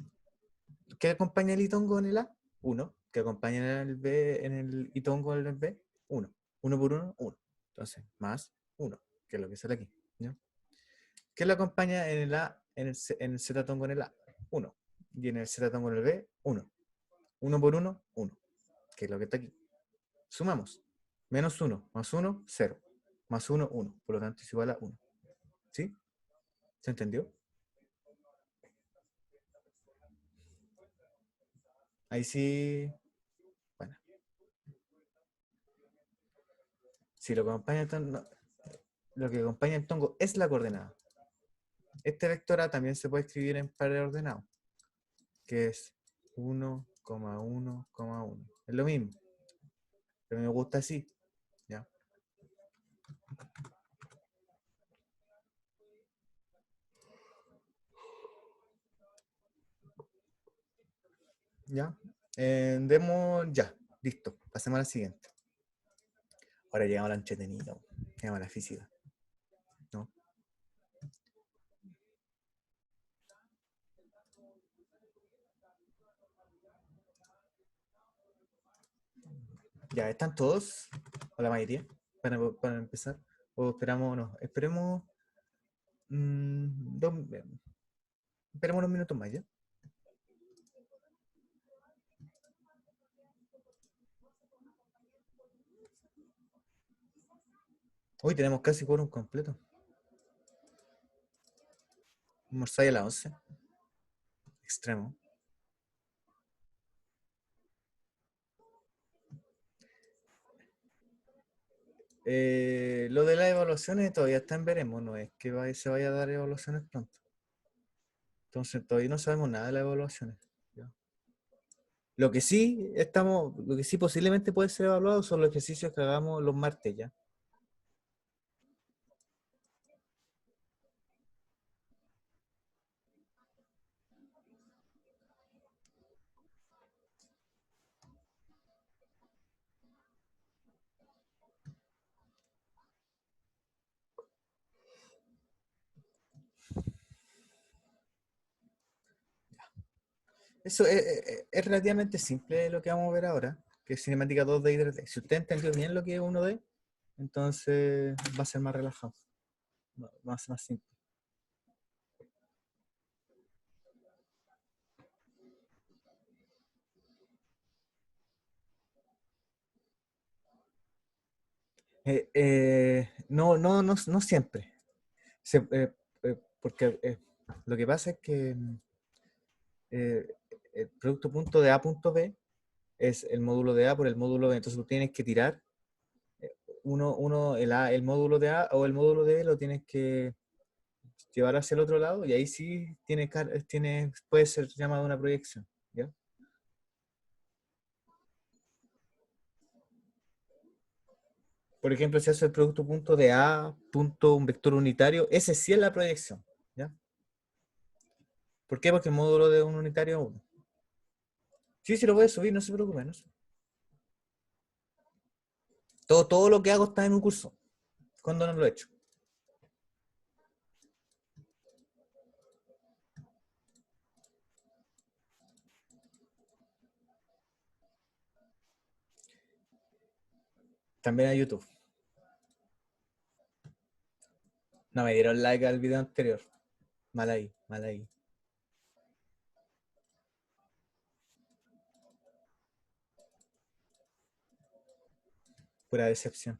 ¿Qué acompaña el itongo en el A? 1. ¿Qué acompaña en el B, en el itongo en el B? 1. 1 por 1, 1. Entonces, más 1, que es lo que sale aquí. ¿Ya? ¿Qué le acompaña en el A, en el Z tongo en el A? 1. Y en el Z tongo en el B, 1. 1 por 1, 1. Que es lo que está aquí. Sumamos. Menos 1 más 1, 0. Más 1, 1. Por lo tanto, es igual a 1. ¿Sí? ¿Se entendió? Ahí sí. Bueno. Si lo que acompaña el tongo, lo que acompaña el tongo es la coordenada. Este vector A también se puede escribir en par ordenado, que es 1,1,1. Es lo mismo, pero me gusta así. ¿Ya? ¿Ya? Demos ya. Listo. Pasemos a la siguiente. Ahora llegamos a la entretenida. Llegamos a la física. ¿No? Ya, ¿están todos? ¿O la mayoría? Para empezar. ¿O esperamos? No, esperemos. Esperemos unos minutos más, ¿ya? Hoy tenemos casi quórum completo. Almorzáis a las 11. Extremo. Lo de las evaluaciones todavía está en veremos, no es que se vaya a dar evaluaciones pronto. Entonces todavía no sabemos nada de las evaluaciones. ¿Ya? Lo que sí posiblemente puede ser evaluado son los ejercicios que hagamos los martes ya. Eso es relativamente simple lo que vamos a ver ahora, que es cinemática 2D y 3D. Si usted entendió bien lo que es 1D, entonces va a ser más relajado. Va a ser más simple. No siempre. Porque lo que pasa es que eh, el producto punto de A punto B es el módulo de A por el módulo B. Entonces tú tienes que tirar el módulo de A o el módulo de B lo tienes que llevar hacia el otro lado y ahí sí puede ser llamada una proyección. ¿Ya? Por ejemplo, si hace el producto punto de A punto un vector unitario, ese sí es la proyección. ¿Ya? ¿Por qué? Porque el módulo de un unitario es 1. Sí, sí lo voy a subir, no se preocupen. ¿No? Todo lo que hago está en un curso. ¿Cuándo no lo he hecho? También a YouTube. No me dieron like al video anterior. Mal ahí, mal ahí. Pura decepción.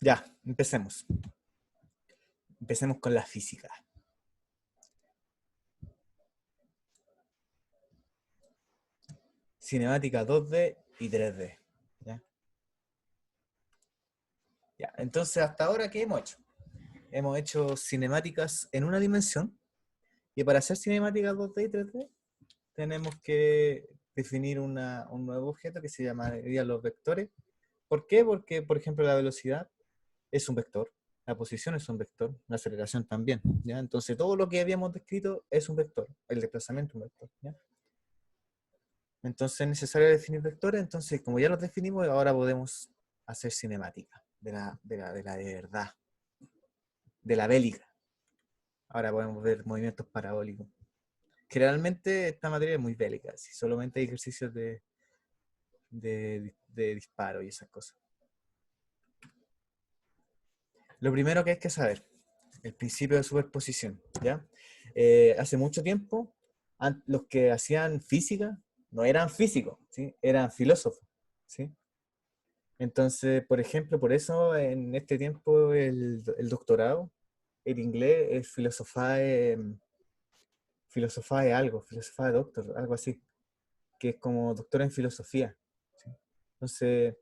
Ya. empecemos. Empecemos con la física. Cinemática 2D y 3D. ¿Ya? Ya, entonces, hasta ahora, ¿qué hemos hecho? Hemos hecho cinemáticas en una dimensión, y para hacer cinemáticas 2D y 3D, tenemos que definir un nuevo objeto que se llamaría los vectores. ¿Por qué? Porque, por ejemplo, la velocidad es un vector, la posición es un vector, la aceleración también, ¿ya? Entonces, todo lo que habíamos descrito es un vector, el desplazamiento es un vector, ¿ya? Entonces, es necesario definir vectores. Entonces, como ya los definimos, ahora podemos hacer cinemática de verdad, de la bélica. Ahora podemos ver movimientos parabólicos. Generalmente esta materia es muy bélica, si solamente hay ejercicios de disparo y esas cosas. Lo primero que hay que saber, el principio de superposición, ¿ya? Hace mucho tiempo, los que hacían física no eran físicos, ¿sí? Eran filósofos, ¿sí? Entonces, por ejemplo, por eso en este tiempo el doctorado, el inglés es filosofae algo, filosofae doctor, algo así, que es como doctor en filosofía, ¿sí? Entonces,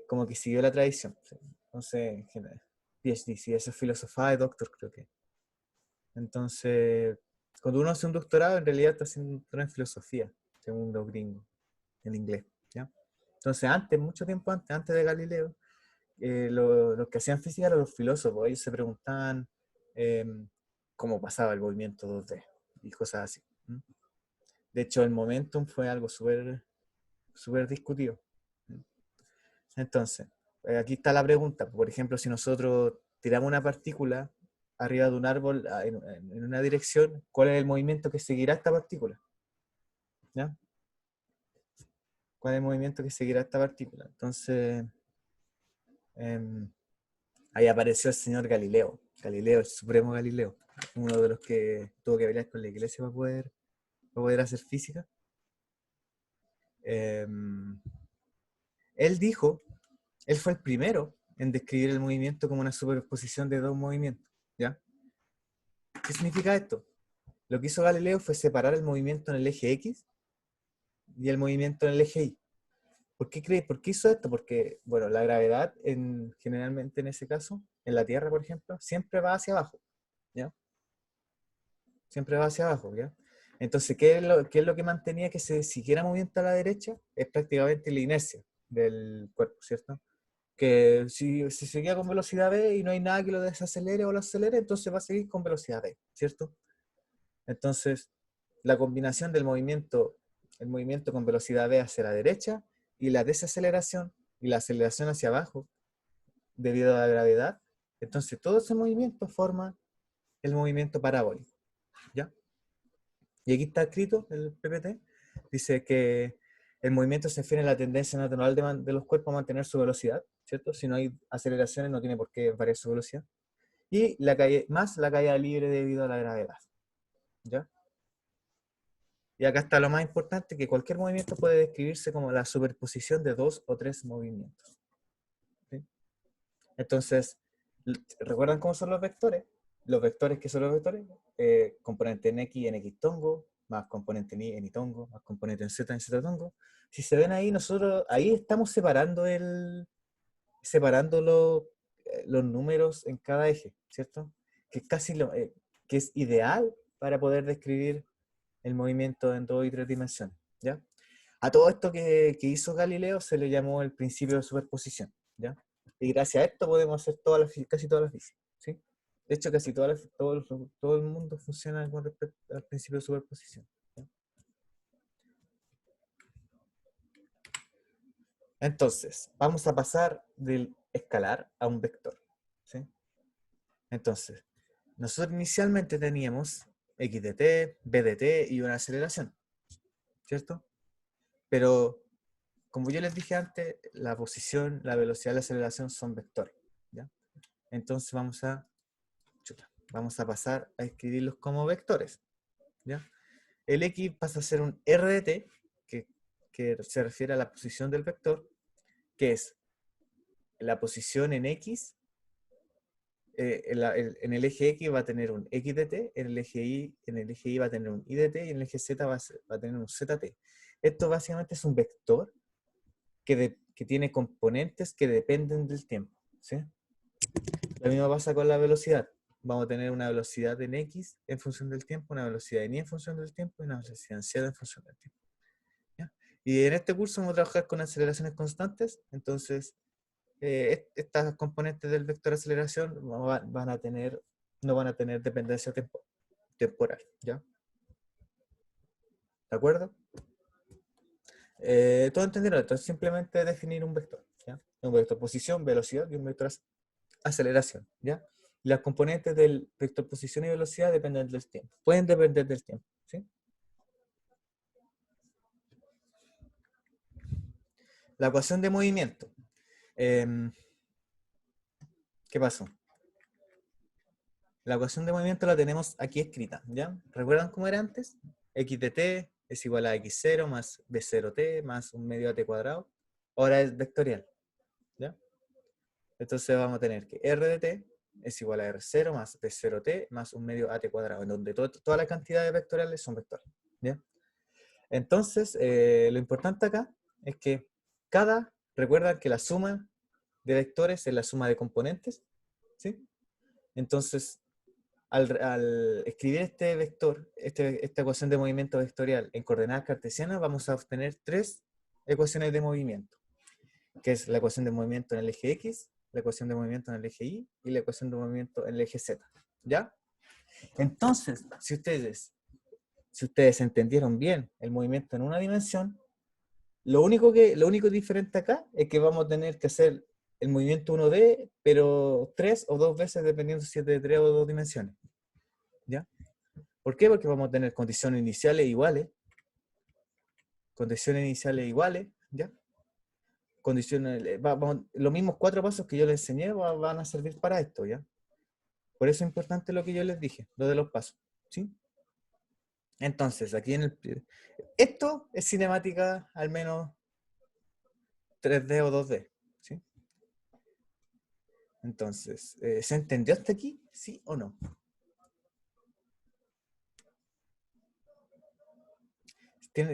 como que siguió la tradición, ¿sí? Entonces, en general, PhD, sí, eso es filosofae doctor, creo que. Entonces, cuando uno hace un doctorado, en realidad está haciendo un doctorado en filosofía, según los gringos, en inglés, ¿ya? Entonces, mucho tiempo antes de Galileo, los que hacían física eran los filósofos. Ellos se preguntaban cómo pasaba el movimiento 2D y cosas así. De hecho, el momentum fue algo súper discutido. Entonces, aquí está la pregunta. Por ejemplo, si nosotros tiramos una partícula arriba de un árbol en una dirección, ¿cuál es el movimiento que seguirá esta partícula? ¿Ya? ¿Cuál es el movimiento que seguirá esta partícula? Entonces, ahí apareció el señor Galileo. Galileo, el supremo Galileo. Uno de los que tuvo que pelear con la iglesia para poder hacer física. Él fue el primero en describir el movimiento como una superposición de dos movimientos, ¿ya? ¿Qué significa esto? Lo que hizo Galileo fue separar el movimiento en el eje X y el movimiento en el eje Y. ¿Por qué hizo esto? Porque, bueno, la gravedad, generalmente en ese caso, en la Tierra, por ejemplo, siempre va hacia abajo, ¿ya? Siempre va hacia abajo, ¿ya? Entonces, ¿qué es lo que mantenía que se siguiera moviendo a la derecha? Es prácticamente la inercia del cuerpo, ¿cierto? Que si seguía con velocidad v y no hay nada que lo desacelere o lo acelere, entonces va a seguir con velocidad v, ¿cierto? Entonces, la combinación del movimiento, el movimiento con velocidad v hacia la derecha y la desaceleración y la aceleración hacia abajo debido a la gravedad, entonces todo ese movimiento forma el movimiento parabólico, ¿ya? Y aquí está escrito el PPT, dice que el movimiento se refiere a la tendencia natural de los cuerpos a mantener su velocidad, ¿cierto? Si no hay aceleraciones no tiene por qué variar su velocidad. Y la caída libre debido a la gravedad, ¿ya? Y acá está lo más importante, que cualquier movimiento puede describirse como la superposición de dos o tres movimientos, ¿sí? Entonces, ¿recuerdan cómo son los vectores? Los vectores, ¿qué son los vectores? Componente en X en X tongo, más componente en Y en Y tongo, más componente en Z tongo. Si se ven ahí, nosotros ahí estamos separando los números en cada eje, ¿cierto? Que es que es ideal para poder describir el movimiento en 2 y 3 dimensiones, ¿ya? A todo esto que hizo Galileo se le llamó el principio de superposición, ¿ya? Y gracias a esto podemos hacer casi todas las físicas, ¿sí? De hecho, casi todo el mundo funciona con respecto al principio de superposición, ¿ya? Entonces, vamos a pasar del escalar a un vector, ¿sí? Entonces, nosotros inicialmente teníamos x de t, b de t y una aceleración, ¿cierto? Pero, como yo les dije antes, la posición, la velocidad y la aceleración son vectores, ¿ya? Entonces vamos a pasar a escribirlos como vectores, ¿ya? El x pasa a ser un r de t, que se refiere a la posición del vector, que es la posición en x en el eje X va a tener un XDT, en el eje Y va a tener un IDT y en el eje Z va a tener un ZT. Esto básicamente es un vector que tiene componentes que dependen del tiempo, ¿sí? Lo mismo pasa con la velocidad. Vamos a tener una velocidad en X en función del tiempo, una velocidad en Y en función del tiempo y una velocidad en Z en función del tiempo. ¿Ya? Y en este curso vamos a trabajar con aceleraciones constantes, entonces estas componentes del vector de aceleración no van a tener dependencia temporal, ¿ya? ¿De acuerdo? Todo entendieron, esto es simplemente definir un vector, ¿ya? Un vector posición, velocidad y un vector aceleración, ¿ya? Las componentes del vector posición y velocidad dependen del tiempo, pueden depender del tiempo, ¿sí? La ecuación de movimiento. ¿Qué pasó? La ecuación de movimiento la tenemos aquí escrita, ¿ya? ¿Recuerdan cómo era antes? X de t es igual a x0 más b0t más un medio at cuadrado. Ahora es vectorial, ¿ya? Entonces vamos a tener que r de t es igual a r0 más b0t más un medio at cuadrado, en donde todas las cantidades vectoriales son vectores, ¿ya? Entonces, lo importante acá es que recuerdan que la suma de vectores es la suma de componentes, ¿sí? Entonces, al escribir este vector, esta ecuación de movimiento vectorial en coordenadas cartesianas, vamos a obtener 3 ecuaciones de movimiento, que es la ecuación de movimiento en el eje X, la ecuación de movimiento en el eje Y y la ecuación de movimiento en el eje Z, ¿ya? Entonces, si ustedes entendieron bien el movimiento en una dimensión, lo único diferente acá es que vamos a tener que hacer el movimiento 1D, pero 3 o 2 veces dependiendo si es de 3 o 2 dimensiones, ¿ya? ¿Por qué? Porque vamos a tener condiciones iniciales iguales, ¿ya? Los mismos 4 pasos que yo les enseñé van a servir para esto, ¿ya? Por eso es importante lo que yo les dije, lo de los pasos, ¿sí? Entonces, esto es cinemática al menos 3D o 2D, ¿sí? Entonces, ¿se entendió hasta aquí? ¿Sí o no?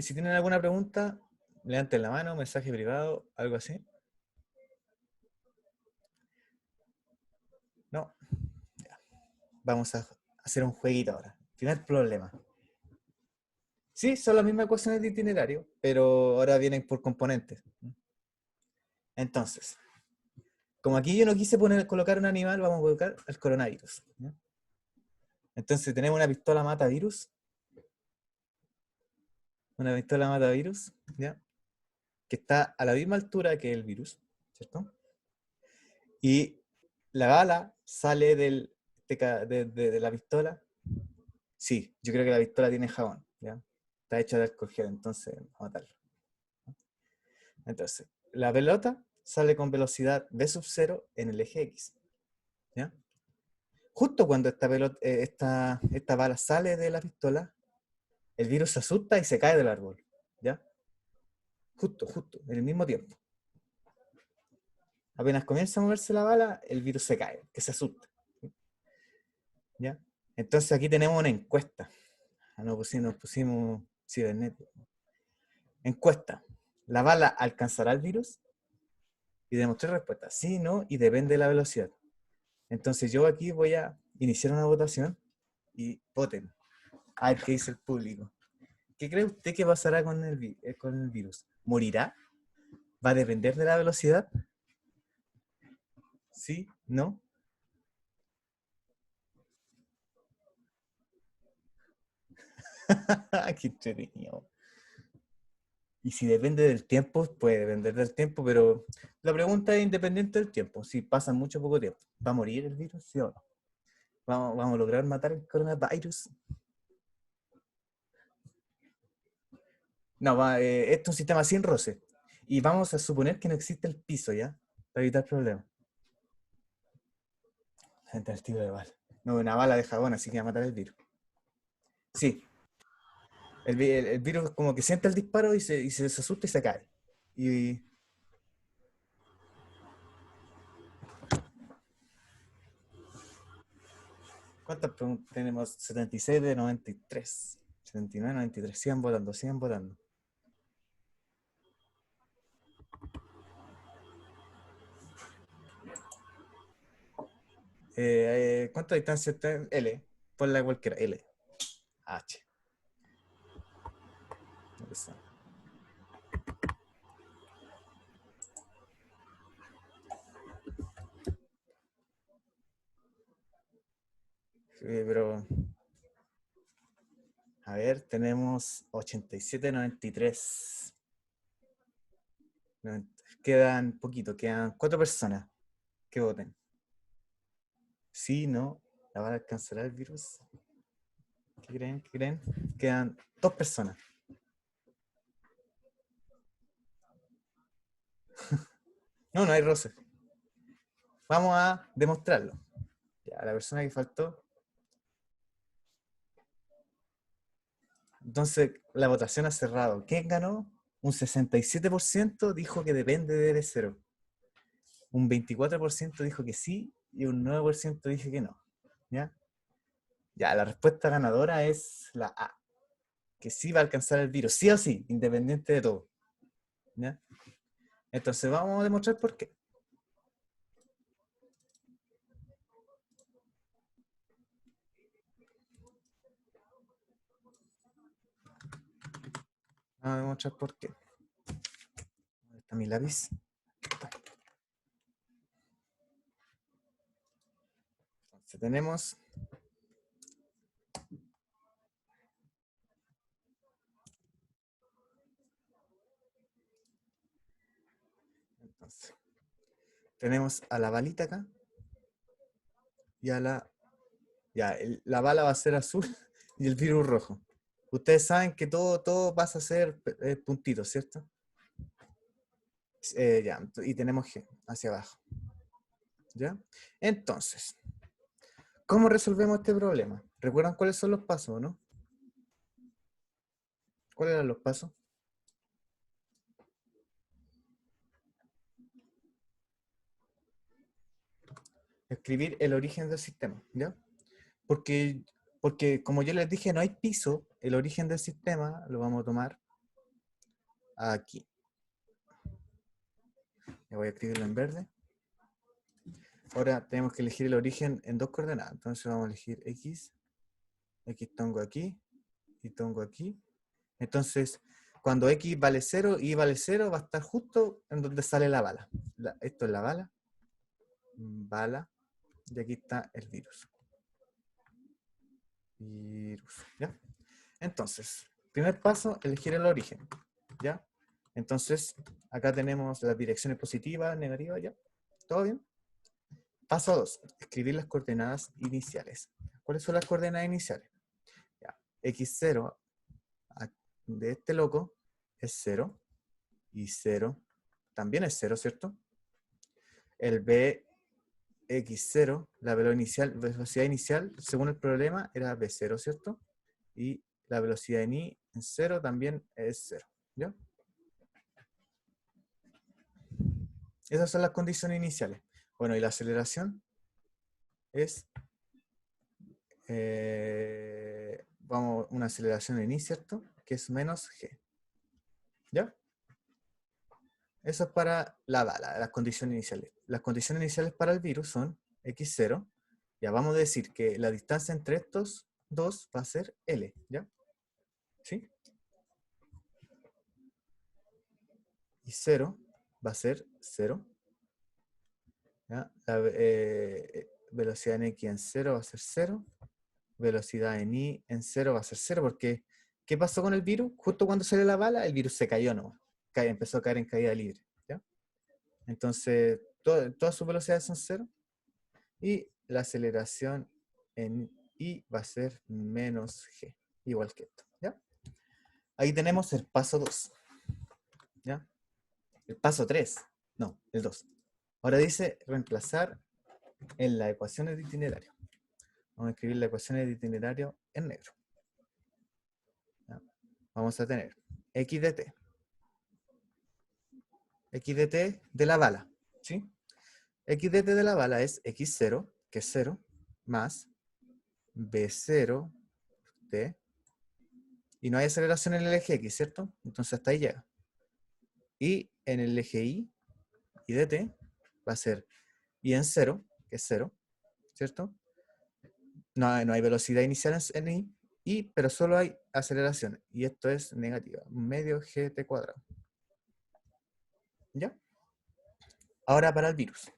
Si tienen alguna pregunta, levanten la mano, mensaje privado, algo así. No. Ya. Vamos a hacer un jueguito ahora. Primer problema. Sí, son las mismas ecuaciones de itinerario, pero ahora vienen por componentes. Entonces, como aquí yo no quise colocar un animal, vamos a colocar el coronavirus, ¿ya? Entonces tenemos una pistola mata virus. Una pistola mata virus, ¿ya? Que está a la misma altura que el virus, ¿cierto? Y la bala sale de la pistola. Sí, yo creo que la pistola tiene jabón, ¿ya? Está hecha de alcohol gel, entonces vamos a matarlo. Entonces, la pelota sale con velocidad v sub 0 en el eje X, ¿ya? Justo cuando esta bala sale de la pistola, el virus se asusta y se cae del árbol, ¿ya? Justo, en el mismo tiempo. Apenas comienza a moverse la bala, el virus se cae, que se asusta, ¿ya? Entonces aquí tenemos una encuesta. Nos pusimos cibernético. Encuesta. ¿La bala alcanzará el virus? Y tenemos 3 respuestas. Sí, no, y depende de la velocidad. Entonces yo aquí voy a iniciar una votación y voten. A ver qué dice el público. ¿Qué cree usted que pasará con el virus? ¿Morirá? ¿Va a depender de la velocidad? ¿Sí? ¿No? Qué entretenido. Y si depende del tiempo, puede depender del tiempo, pero la pregunta es independiente del tiempo. Si pasa mucho poco tiempo, ¿va a morir el virus? ¿Sí o no? ¿Vamos a lograr matar el coronavirus? No, esto es un sistema sin roce. Y vamos a suponer que no existe el piso, ¿ya? Para evitar problemas. Gente del tipo de bala. No, una bala de jabón, así que va a matar el virus. Sí. El virus como que siente el disparo y se asusta y se cae. Y ¿Cuántas preguntas tenemos? 76 de 93. 79 de 93. Sigan votando, sigan votando. ¿Cuánta distancia está en L? Ponla cualquiera. L. H. Eso. Pero... A ver, tenemos 87, 93. Quedan poquito, quedan 4 personas que voten. Sí, no, ¿la van a alcanzar el virus? ¿Qué creen? ¿Qué creen? Quedan 2 personas. No, no hay roce. Vamos a demostrarlo. Ya, la persona que faltó. Entonces, la votación ha cerrado. ¿Quién ganó? Un 67% dijo que depende de R0. Un 24% dijo que sí y un 9% dijo que no. ¿Ya? Ya, la respuesta ganadora es la A. Que sí va a alcanzar el virus, sí o sí, independiente de todo. ¿Ya? Entonces vamos a demostrar por qué. Vamos a demostrar por qué. ¿Dónde está mi lápiz? Entonces tenemos... Entonces, tenemos a la balita acá. Y a la... Ya, la bala va a ser azul y el virus rojo. Ustedes saben que todo pasa a ser puntitos, ¿cierto? Ya, y tenemos G hacia abajo. ¿Ya? Entonces, ¿cómo resolvemos este problema? ¿Recuerdan cuáles son los pasos, no? ¿Cuáles eran los pasos? Escribir el origen del sistema, ¿ya? Porque como yo les dije, no hay piso, el origen del sistema lo vamos a tomar aquí. Le voy a escribirlo en verde. Ahora tenemos que elegir el origen en 2 coordenadas. Entonces vamos a elegir X. X tengo aquí y tengo aquí. Entonces, cuando X vale 0 y Y vale 0, va a estar justo en donde sale la bala. Esto es la bala. Bala. Y aquí está el virus. Virus. ¿Ya? Entonces, primer paso, elegir el origen. ¿Ya? Entonces, acá tenemos las direcciones positivas, negativas, ¿ya? ¿Todo bien? Paso 2, escribir las coordenadas iniciales. ¿Cuáles son las coordenadas iniciales? Ya, X0 de este loco es 0 y 0 también es 0, ¿cierto? El BX0, la velocidad inicial, según el problema, era B0, ¿cierto? Y la velocidad en I en 0 también es 0, ¿ya? Esas son las condiciones iniciales. Bueno, y la aceleración es, vamos, una aceleración en I, ¿cierto? Que es menos G. ¿Ya? Eso es para la bala, las condiciones iniciales. Las condiciones iniciales para el virus son X0. Ya vamos a decir que la distancia entre estos dos va a ser L, ¿ya? ¿Sí? Y 0 va a ser 0. ¿Ya? La velocidad en X en 0 va a ser 0. Velocidad en Y en 0 va a ser 0, porque ¿qué pasó con el virus? Justo cuando salió la bala, el virus se cayó, ¿no? Empezó a caer en caída libre, ¿ya? Entonces, todas sus velocidades son 0. Y la aceleración en I va a ser menos G, igual que esto, ¿ya? Ahí tenemos el paso 2, ¿ya? El paso 3, no, el 2. Ahora dice reemplazar en las ecuaciones de itinerario. Vamos a escribir las ecuaciones de itinerario en negro. ¿Ya? Vamos a tener x de t. X de t de la bala, ¿sí? X de t de la bala es x0, que es 0, más B0 T. Y no hay aceleración en el eje X, ¿cierto? Entonces hasta ahí llega. Y en el eje Y de T va a ser Y en 0, que es 0, ¿cierto? No hay velocidad inicial en Y, pero solo hay aceleración. Y esto es negativa. Medio GT cuadrado. ¿Ya? Ahora para el virus.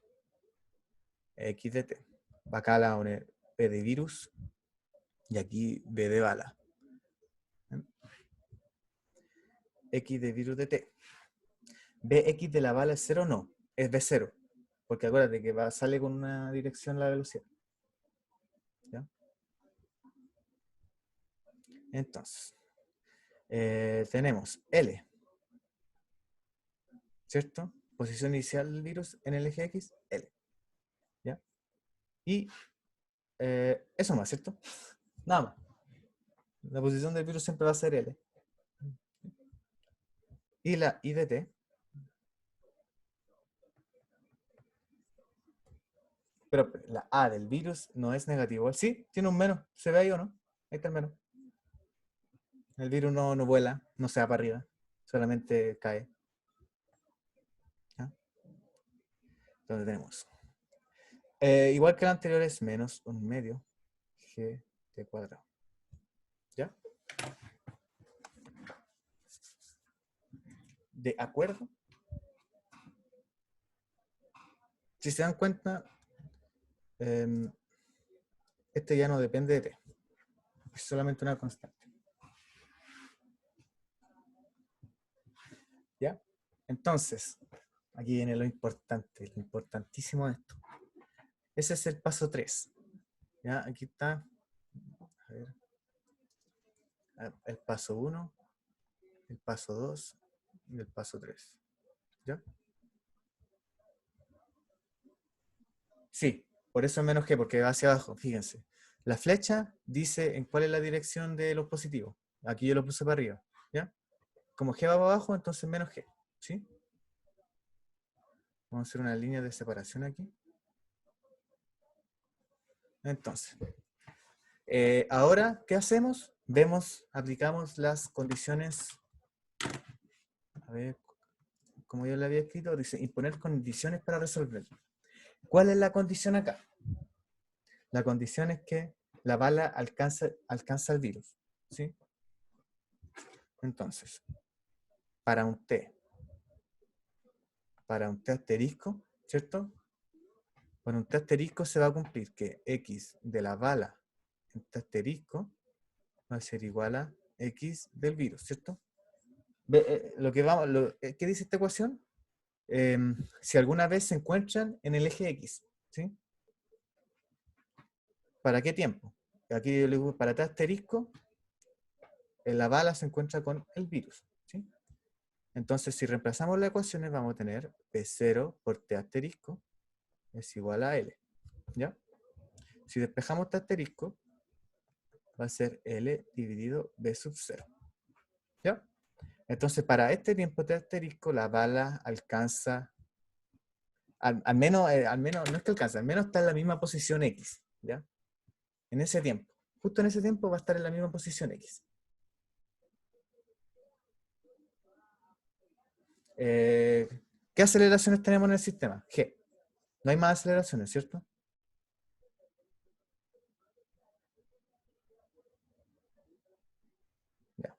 X de T. Acá la une P de virus. Y aquí B de bala. X de virus de T. Bx de la bala es 0 o no. Es B0. Porque acuérdate que sale con una dirección la velocidad. ¿Ya? Entonces, tenemos L, ¿cierto? Posición inicial del virus en el eje X, L. ¿Ya? Y eso más, ¿cierto? Nada más. La posición del virus siempre va a ser L. Y la I de T. Pero la A del virus no es negativo. Sí, tiene un menos. ¿Se ve ahí o no? Ahí está el menos. El virus no vuela, no se va para arriba. Solamente cae. ¿Ya? Entonces tenemos. Igual que el anterior es menos un medio GT cuadrado. ¿Ya? ¿De acuerdo? Si se dan cuenta, este ya no depende de T. Es solamente una constante. ¿Ya? Entonces, aquí viene lo importante, lo importantísimo de esto. Ese es el paso 3. ¿Ya? Aquí está. A ver. El paso 1, el paso 2 y el paso 3. ¿Ya? Sí, por eso es menos G, porque va hacia abajo, fíjense. La flecha dice en cuál es la dirección de los positivos. Aquí yo lo puse para arriba, ¿ya? Como G va para abajo, entonces menos G, ¿sí? Vamos a hacer una línea de separación aquí. Entonces, ahora, ¿qué hacemos? Aplicamos las condiciones, a ver, como yo le había escrito, dice imponer condiciones para resolver. ¿Cuál es la condición acá? La condición es que la bala alcanza el virus, ¿sí? Entonces, para un T asterisco, ¿cierto? Para un T asterisco se va a cumplir que X de la bala en T asterisco va a ser igual a X del virus, ¿cierto? ¿Qué dice esta ecuación? Si alguna vez se encuentran en el eje X, ¿sí? ¿Para qué tiempo? Aquí yo le digo para T asterisco, la bala se encuentra con el virus, ¿sí? Entonces, si reemplazamos las ecuaciones, vamos a tener P0 por T asterisco es igual a L, ¿ya? Si despejamos T asterisco, va a ser L dividido B sub 0, ¿ya? Entonces, para este tiempo T asterisco, la bala alcanza, al menos, no es que alcanza, al menos está en la misma posición X, ¿ya? En ese tiempo. Justo en ese tiempo va a estar en la misma posición X. ¿Qué aceleraciones tenemos en el sistema? G. No hay más aceleraciones, ¿cierto? Ya.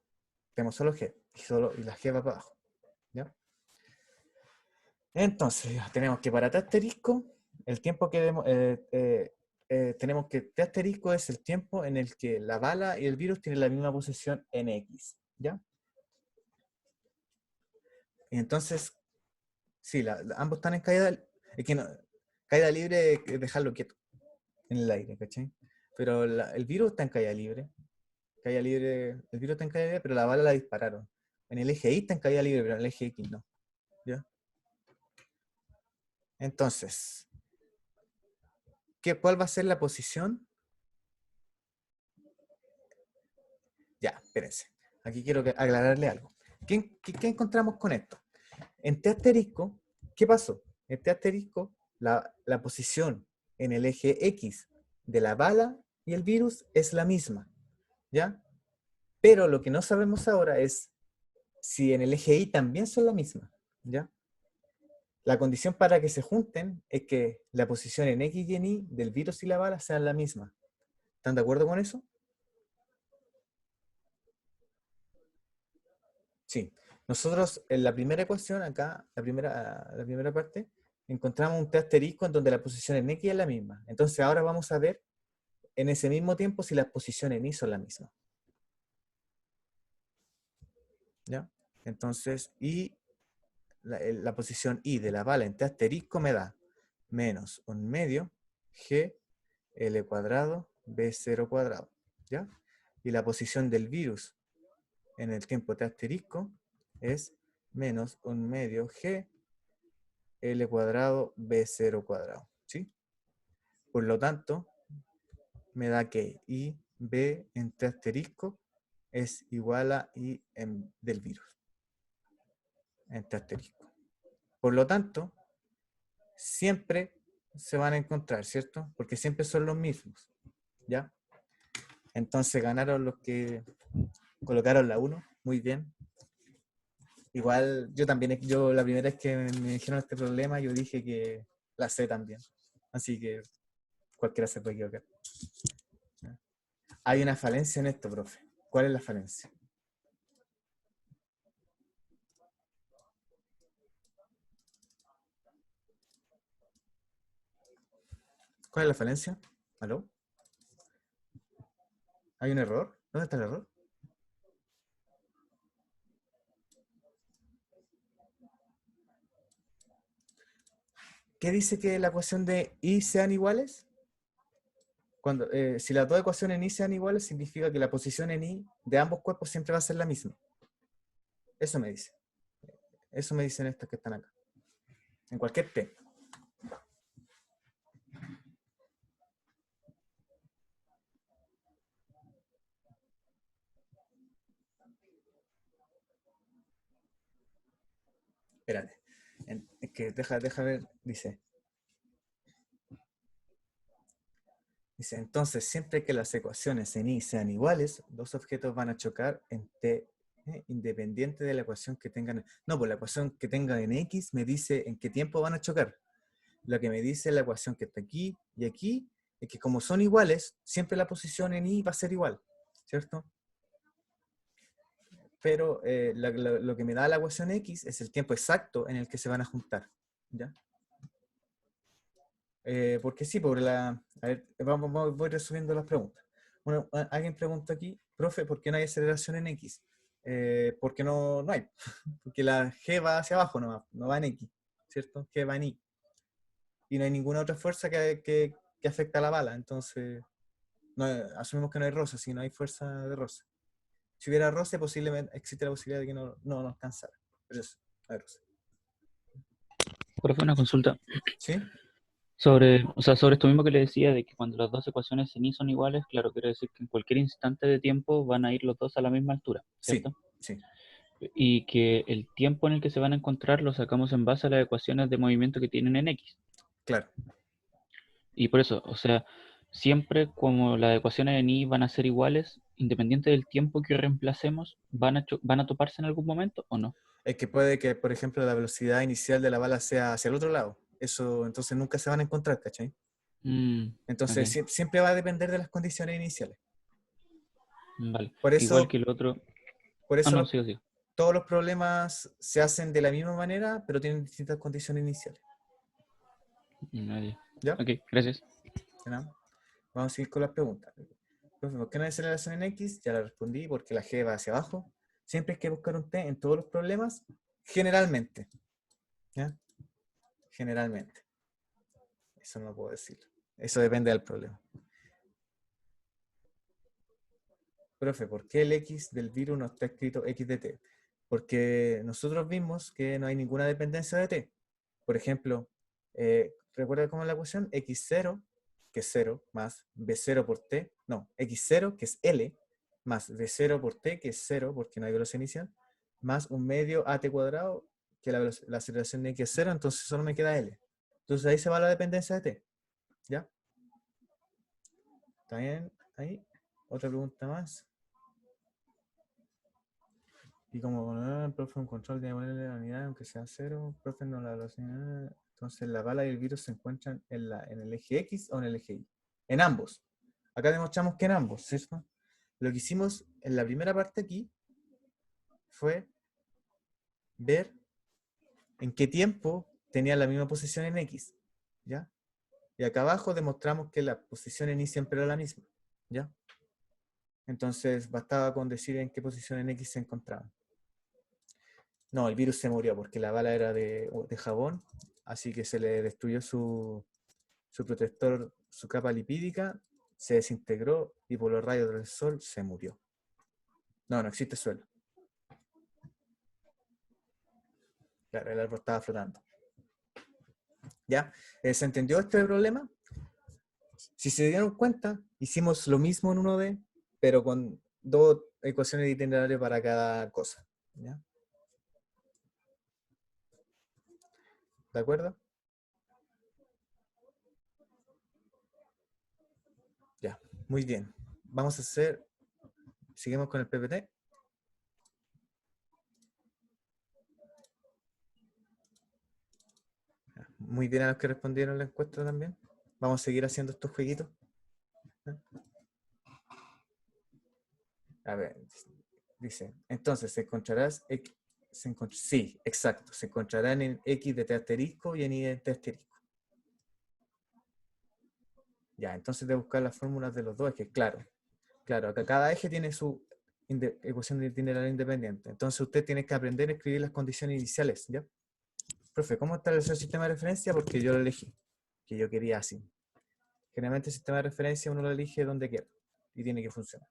Tenemos solo G. Y la G va para abajo. ¿Ya? Entonces, tenemos que para T asterisco, el tiempo que tenemos que T asterisco es el tiempo en el que la bala y el virus tienen la misma posición en X. ¿Ya? Y entonces, sí, ambos están en caída. Es que no, caída libre es dejarlo quieto en el aire, ¿cachai? Pero el virus está en caída libre. El virus está en caída libre, pero la bala la dispararon. En el eje Y está en caída libre, pero en el eje X no. ¿Ya? Entonces, ¿cuál va a ser la posición? Ya, espérense. Aquí quiero aclararle algo. ¿Qué encontramos con esto? En T asterisco, ¿qué pasó? En T asterisco, la posición en el eje X de la bala y el virus es la misma, ¿ya? Pero lo que no sabemos ahora es si en el eje Y también son la misma, ¿ya? La condición para que se junten es que la posición en X y en Y del virus y la bala sean la misma. ¿Están de acuerdo con eso? Sí. Nosotros en la primera ecuación, acá, la primera parte, encontramos un T asterisco en donde la posición en X es la misma. Entonces ahora vamos a ver en ese mismo tiempo si las posiciones en Y son la misma. ¿Ya? Entonces, la posición Y de la bala en T asterisco me da menos 1/2 G L cuadrado B0 cuadrado. ¿Ya? Y la posición del virus en el tiempo T asterisco es menos 1/2 G L cuadrado B0 cuadrado. ¿Sí? Por lo tanto, me da que I B en T asterisco es igual a I del virus en T asterisco. Por lo tanto, siempre se van a encontrar, ¿cierto? Porque siempre son los mismos, ¿ya? Entonces ganaron los que colocaron la 1, muy bien. Igual yo también, yo la primera vez que me dijeron este problema, yo dije que la sé también. Así que cualquiera se puede equivocar. ¿Ya? Hay una falencia en esto, profe. ¿Cuál es la falencia? ¿Cuál es la falencia? ¿Aló? ¿Hay un error? ¿Dónde está el error? ¿Qué dice que la ecuación de Y sean iguales? Cuando, si las dos ecuaciones en Y sean iguales, significa que la posición en Y de ambos cuerpos siempre va a ser la misma. Eso me dice. Eso me dicen estos que están acá. En cualquier T. Espérate. Es que deja ver, dice. Dice, entonces, siempre que las ecuaciones en Y sean iguales, dos objetos van a chocar en T, independiente de la ecuación que tengan. No, pues la ecuación que tengan en X me dice en qué tiempo van a chocar. Lo que me dice la ecuación que está aquí y aquí es que como son iguales, siempre la posición en Y va a ser igual, ¿cierto? Pero lo que me da la ecuación X es el tiempo exacto en el que se van a juntar, ¿ya? Porque sí, a ver, voy resumiendo las preguntas. Bueno, alguien pregunta aquí, profe, ¿por qué no hay aceleración en X? Porque no hay. Porque la G va hacia abajo, no va en X, ¿cierto? G va en Y. Y no hay ninguna otra fuerza que afecta a la bala. Entonces, asumimos que no hay roce, si no hay fuerza de roce. Si hubiera roce, posiblemente existe la posibilidad de que no alcanzara. Pero eso, no hay roce. Profe, una consulta ¿Sí? sobre esto mismo que le decía, de que cuando las dos ecuaciones en Y son iguales, claro, quiere decir que en cualquier instante de tiempo van a ir los dos a la misma altura, Sí, ¿cierto? sí. Y que el tiempo en el que se van a encontrar lo sacamos en base a las ecuaciones de movimiento que tienen en X. Claro. Y por eso, o sea, siempre como las ecuaciones en Y van a ser iguales, independiente del tiempo que reemplacemos, ¿van a toparse en algún momento o no? Es que puede que, por ejemplo, la velocidad inicial de la bala sea hacia el otro lado. Eso, entonces nunca se van a encontrar, ¿cachai? Entonces Ok, siempre va a depender de las condiciones iniciales. vale. Por Igual eso, que el otro... por Ah, eso no, sigo. todos los problemas se hacen de la misma manera, pero tienen distintas condiciones iniciales. ¿Ya? Ok, gracias. ¿De nada? Vamos a seguir con las preguntas. Profe, ¿por qué no hay aceleración en X? Ya la respondí, porque la G va hacia abajo. Siempre hay que buscar un T en todos los problemas, generalmente. ¿Ya? Generalmente. Eso no puedo decirlo. Eso depende del problema. Profe, ¿por qué el X del virus no está escrito X de T? Porque nosotros vimos que no hay ninguna dependencia de T. Por ejemplo, ¿recuerda cómo es la ecuación? X0, que es 0, más B0 por T. No, X0, que es L, más B0 por T, que es 0, porque no hay velocidad inicial, más 1/2 AT cuadrado, que la aceleración de X es 0, entonces solo me queda L. Entonces ahí se va la dependencia de T. ¿Ya? ¿Está bien? Ahí. Otra pregunta más. Y como el profe un control de ponerle la unidad, aunque sea cero, profe no la velocidad. Entonces la bala y el virus se encuentran en el eje X o en el eje Y. En ambos. Acá demostramos que en ambos, ¿cierto? Lo que hicimos en la primera parte aquí fue ver en qué tiempo tenía la misma posición en X, ¿ya? Y acá abajo demostramos que la posición en Y siempre era la misma, ¿ya? Entonces bastaba con decir en qué posición en X se encontraba. No, el virus se murió porque la bala era de jabón, así que se le destruyó su protector, su capa lipídica, se desintegró y por los rayos del sol se murió. No existe suelo. Claro, el árbol estaba flotando. ¿Ya? ¿Se entendió este problema? Si se dieron cuenta, hicimos lo mismo en 1D, pero con 2 ecuaciones de itinerario para cada cosa. ¿Ya? ¿De acuerdo? Ya, muy bien. Vamos a hacer, seguimos con el PPT. Muy bien a los que respondieron la encuesta también. Vamos a seguir haciendo estos jueguitos. A ver, dice, entonces se encontrarás, sí, exacto, se encontrarán en X de T asterisco y en Y de T asterisco. Ya, entonces de buscar las fórmulas de los dos, es que claro, acá cada eje tiene su ecuación de itinerario independiente. Entonces usted tiene que aprender a escribir las condiciones iniciales, ¿ya? Profe, ¿cómo está el sistema de referencia? Porque yo lo elegí, que yo quería así. Generalmente el sistema de referencia uno lo elige donde quiera y tiene que funcionar.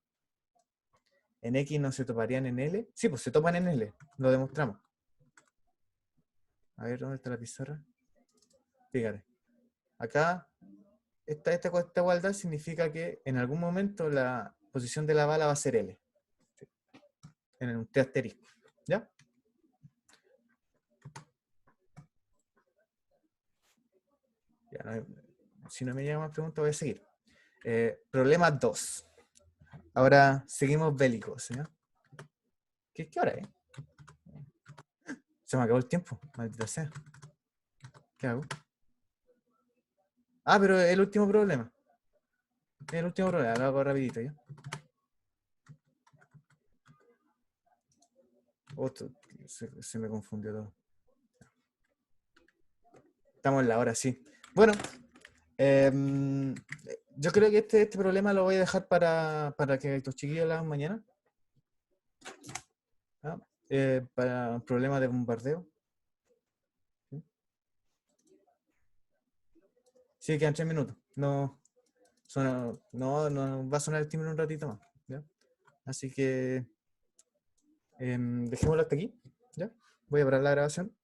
En X no se toparían en L. Sí, pues se topan en L, lo demostramos. A ver, ¿dónde está la pizarra? Fíjate. Acá, esta igualdad significa que en algún momento la posición de la bala va a ser L. En un T asterisco. ¿Ya? Si no me llegan más preguntas, voy a seguir. Problema 2. Ahora seguimos bélicos, ¿ya? ¿Qué hora es? Se me acabó el tiempo, maldita sea. ¿Qué hago? Ah, pero el último problema. El último problema, lo hago rapidito, ¿ya? Se me confundió todo. Estamos en la hora, sí. Bueno, yo creo que este problema lo voy a dejar para que los chiquillos lo hagan mañana. ¿Ah? Para un problema de bombardeo. Sí, quedan 3 minutos. No va a sonar el timbre un ratito más. ¿Ya? Así que dejémoslo hasta aquí. ¿Ya? Voy a parar la grabación.